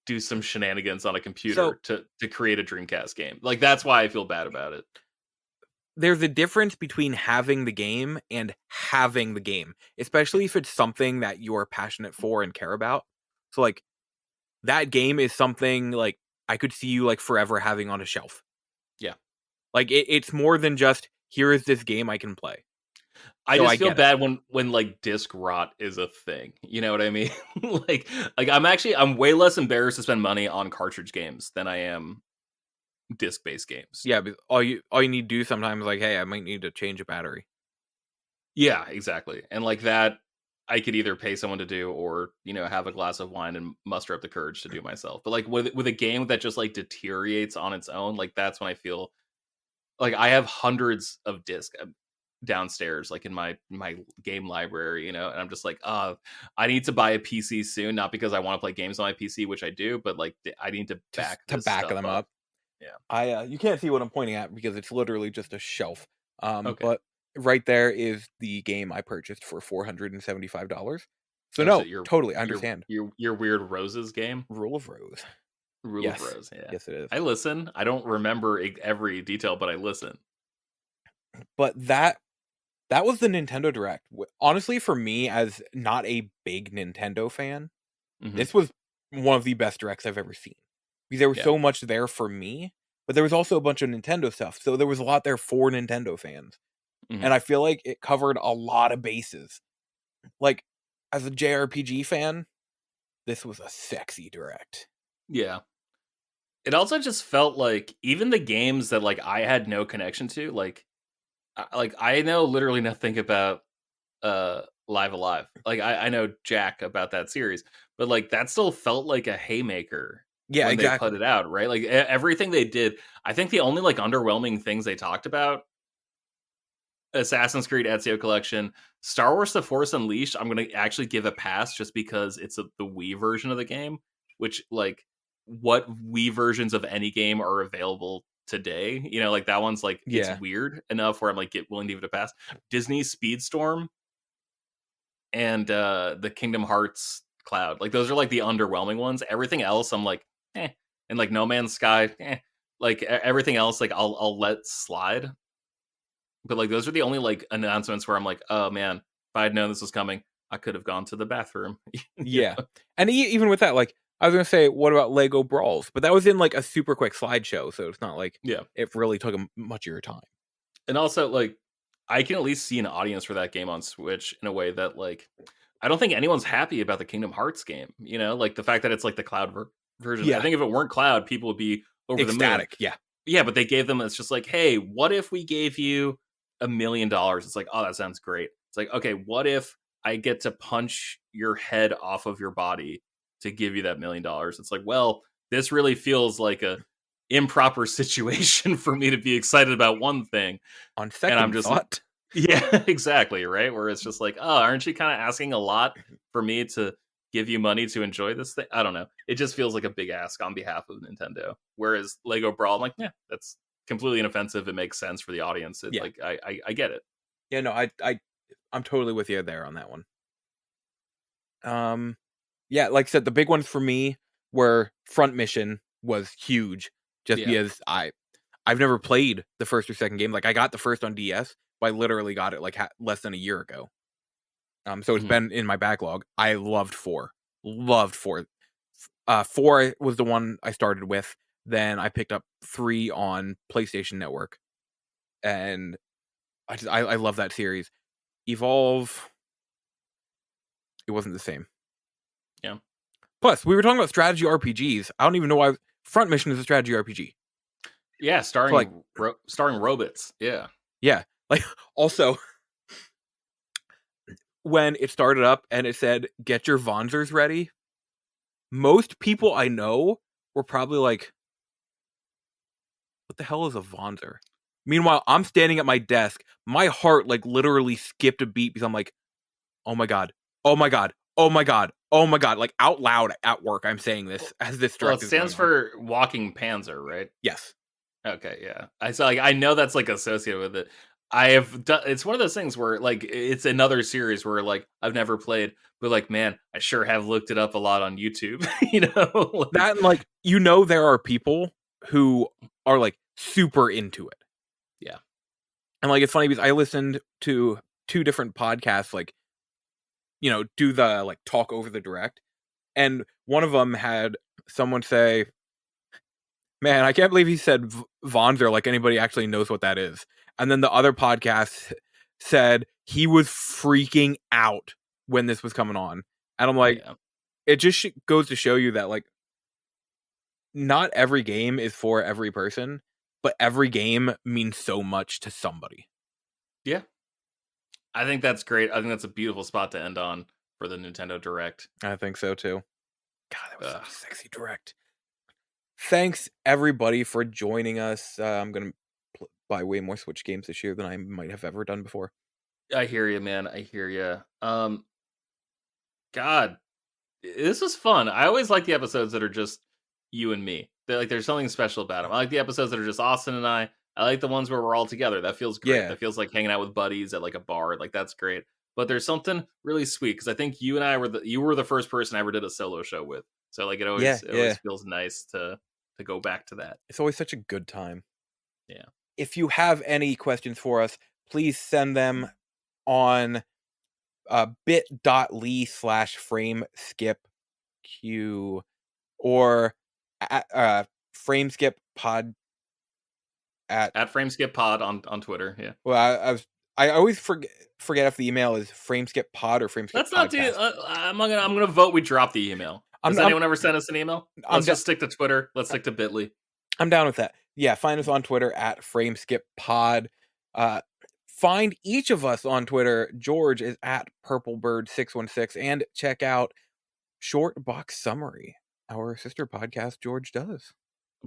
do some shenanigans on a computer to create a Dreamcast game. Like that's why I feel bad about it. There's a difference between having the game and having the game, especially if it's something that you're passionate for and care about. So like that game is something like I could see you like forever having on a shelf. Yeah. Like it's more than just here is this game I can play. I just feel bad when like disc rot is a thing. You know what I mean? like I'm way less embarrassed to spend money on cartridge games than I am disc-based games. Yeah, but all you need to do sometimes like, hey, I might need to change a battery. Yeah, exactly. And like that I could either pay someone to do or, you know, have a glass of wine and muster up the courage to do myself. But like with a game that just like deteriorates on its own, like that's when I feel like I have hundreds of discs downstairs, like in my game library, you know, and I'm just like, I need to buy a PC soon, not because I want to play games on my PC, which I do, but like I need to back them up. Yeah, you can't see what I'm pointing at because it's literally just a shelf. Okay. But right there is the game I purchased for $475. So totally, I understand. Your Weird Roses game, Rule of Rose. Rule of Rose. Yeah, yes, it is. I listen. I don't remember every detail, but I listen. But that was the Nintendo Direct. Honestly, for me, as not a big Nintendo fan, this was one of the best Directs I've ever seen. Because there was so much there for me, but there was also a bunch of Nintendo stuff. So there was a lot there for Nintendo fans. And I feel like it covered a lot of bases. Like, as a JRPG fan, this was a sexy Direct. Yeah. It also just felt like even the games that like I had no connection to, like I know literally nothing about Live Alive. Like I know Jack about that series, but like that still felt like a haymaker. Yeah, when exactly. They put it out, right? Like everything they did. I think the only like underwhelming things they talked about: Assassin's Creed Ezio Collection, Star Wars: The Force Unleashed. I'm gonna actually give a pass just because it's the Wii version of the game. Which like what Wii versions of any game are available today? You know, like that one's like it's weird enough where I'm like willing to give it a pass. Disney Speedstorm and the Kingdom Hearts Cloud. Like those are like the underwhelming ones. Everything else I'm like, and like No Man's Sky, like everything else, like I'll let slide. But like those are the only like announcements where I'm like, oh man, if I had known this was coming, I could have gone to the bathroom. Yeah, and even with that, like I was gonna say, what about Lego Brawls? But that was in like a super quick slideshow, so it's not like it really took much of your time. And also, like I can at least see an audience for that game on Switch in a way that like I don't think anyone's happy about the Kingdom Hearts game. You know, like the fact that it's like the cloud version. Yeah. I think if it weren't cloud, people would be over ecstatic. The moon. Yeah, but they gave them. It's just like, hey, what if we gave you $1 million? It's like, oh, that sounds great. It's like, okay, what if I get to punch your head off of your body to give you that $1 million? It's like, well, this really feels like a improper situation for me to be excited about one thing. On second thought. Yeah, exactly, right? Where it's just like, oh, aren't you kind of asking a lot for me to give you money to enjoy this thing? I don't know. It just feels like a big ask on behalf of Nintendo. Whereas Lego Brawl, I'm like, yeah, that's completely inoffensive. It makes sense for the audience. Like I get it. Yeah, no, I'm totally with you there on that one. Yeah, like I said, the big ones for me were Front Mission was huge, just because I've never played the first or second game. Like I got the first on DS, but I literally got it like less than a year ago. So it's been in my backlog. I loved 4. 4 was the one I started with. Then I picked up 3 on PlayStation Network, and I love that series. Evolve, it wasn't the same. Yeah. Plus, we were talking about strategy RPGs. I don't even know why Front Mission is a strategy RPG. Yeah, starring robots. Yeah. Yeah. Like, also, when it started up and it said, get your Vonzers ready, most people I know were probably like, what the hell is a Vonzer? Meanwhile, I'm standing at my desk. My heart, like, literally skipped a beat because I'm like, oh my God, oh my God, oh my God, oh my God. Like, out loud at work, I'm saying this as this Well, direct it is going stands on. for Walking Panzer, right? Yes. Okay, yeah. I know that's like associated with it. I have done. It's one of those things where like it's another series where like I've never played, but like man, I sure have looked it up a lot on YouTube. You know, like, That, and like, you know, there are people who are like super into it. yeah, And like, it's funny because I listened to 2 different podcasts, like, you know, do the like talk over the direct. And one of them had someone say, man, I can't believe he said Vonzer like anybody actually knows what that is. And then the other podcast said he was freaking out when this was coming on. And I'm like, yeah, it just goes to show you that, like, not every game is for every person, but every game means so much to somebody. yeah. I think that's great. I think that's a beautiful spot to end on for the Nintendo Direct. I think so too. God, that was Ugh. such a sexy direct. Thanks everybody for joining us. I'm gonna buy way more Switch games this year than I might have ever done before. I hear you, man. I hear you. God, this was fun. I always like the episodes that are just you and me. There's something special about them. I like the episodes that are just Austin and I. I like the ones where we're all together. That feels great. Yeah. That feels like hanging out with buddies at like a bar. Like that's great. But there's something really sweet because I think you and I you were the first person I ever did a solo show with. So like it always feels nice to go back to that. It's always such a good time. Yeah. If you have any questions for us, please send them on bit.ly/frameskipq or at frameskippod at FrameSkipPod on Twitter. Yeah. well, I always forget if the email is frameskippod or Let's not do. frameskippodcast. I'm gonna vote. We drop the email. Does anyone ever send us an email? Let's just stick to Twitter. Let's stick to Bitly. I'm down with that. Yeah, find us on Twitter at frameskippod. Find each of us on Twitter. George is at purplebird616, and check out Short Box Summary, our sister podcast George does.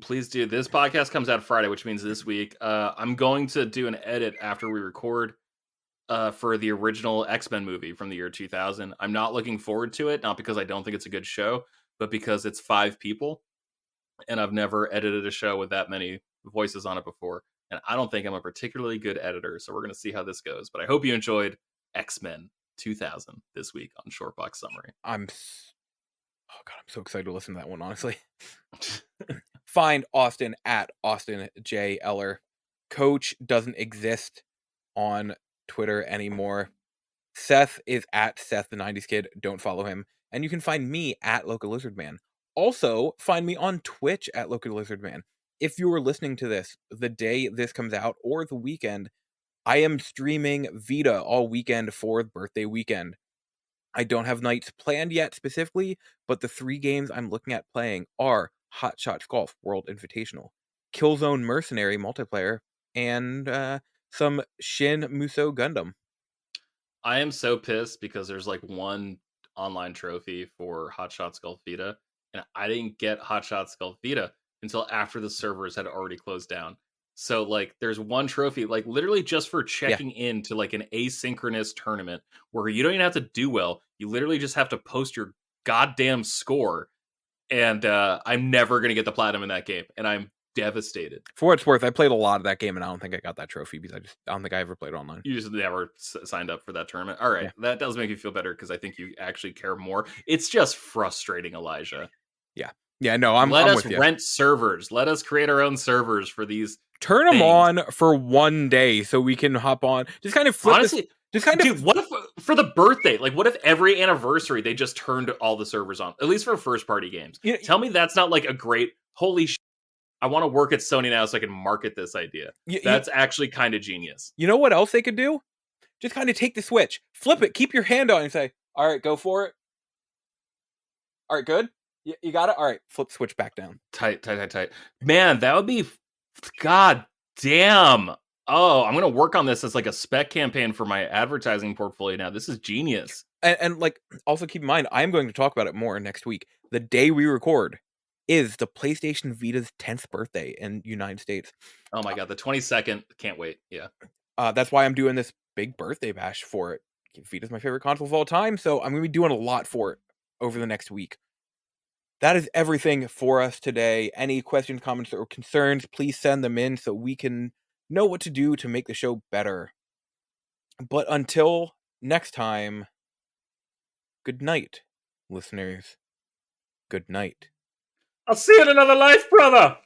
Please do. This podcast comes out Friday, which means this week. I'm going to do an edit after we record for the original X-Men movie from the year 2000. I'm not looking forward to it, not because I don't think it's a good show, but because it's 5 people, and I've never edited a show with that many voices on it before, and I don't think I'm a particularly good editor, so we're going to see how this goes. But I hope you enjoyed X-Men 2000 this week on Shortbox Summary. I'm so excited to listen to that one, honestly. Find Austin at Austin J. Eller. Coach doesn't exist on Twitter anymore. Seth is at Seth the 90s Kid. Don't follow him. And you can find me at Local Lizard Man. Also, find me on Twitch at Local Lizard Man. If you are listening to this the day this comes out or the weekend, I am streaming Vita all weekend for birthday weekend. I don't have nights planned yet specifically, but the 3 games I'm looking at playing are Hot Shots Golf World Invitational, Killzone Mercenary multiplayer, and some Shin Muso Gundam. I am so pissed because there's like one online trophy for Hot Shots Golf Vita, and I didn't get Hot Shots Golf Vita until after the servers had already closed down. So like there's one trophy, like literally just for checking into like an asynchronous tournament where you don't even have to do well. You literally just have to post your goddamn score. And I'm never going to get the platinum in that game. And I'm devastated. For what it's worth, I played a lot of that game and I don't think I got that trophy because I don't think I ever played online. You just never signed up for that tournament. All right. That does make you feel better because I think you actually care more. It's just frustrating, Elijah. Yeah, no, I'm Let us with you. rent servers. Let us create our own servers for these. Turn them on for one day so we can hop on. Just kind of flip. Honestly, dude, what if for the birthday, like what if every anniversary they just turned all the servers on, at least for first party games? Tell me that's not like a great, holy shit, I want to work at Sony now so I can market this idea. That's actually kind of genius. You know what else they could do? Just kind of take the Switch, flip it, keep your hand on it and say, all right, go for it. All right, good. You got it? All right, flip Switch back down. Tight. Man, that would be, god damn. Oh, I'm gonna work on this as like a spec campaign for my advertising portfolio now. This is genius. And like, also keep in mind, I'm going to talk about it more next week. The day we record is the PlayStation Vita's 10th birthday in United States. Oh my god, the 22nd. Can't wait. Yeah. That's why I'm doing this big birthday bash for it. Vita's my favorite console of all time, so I'm going to be doing a lot for it over the next week. That is everything for us today. Any questions, comments, or concerns, please send them in so we can know what to do to make the show better. But until next time, good night, listeners. Good night. I'll see you in another life, brother.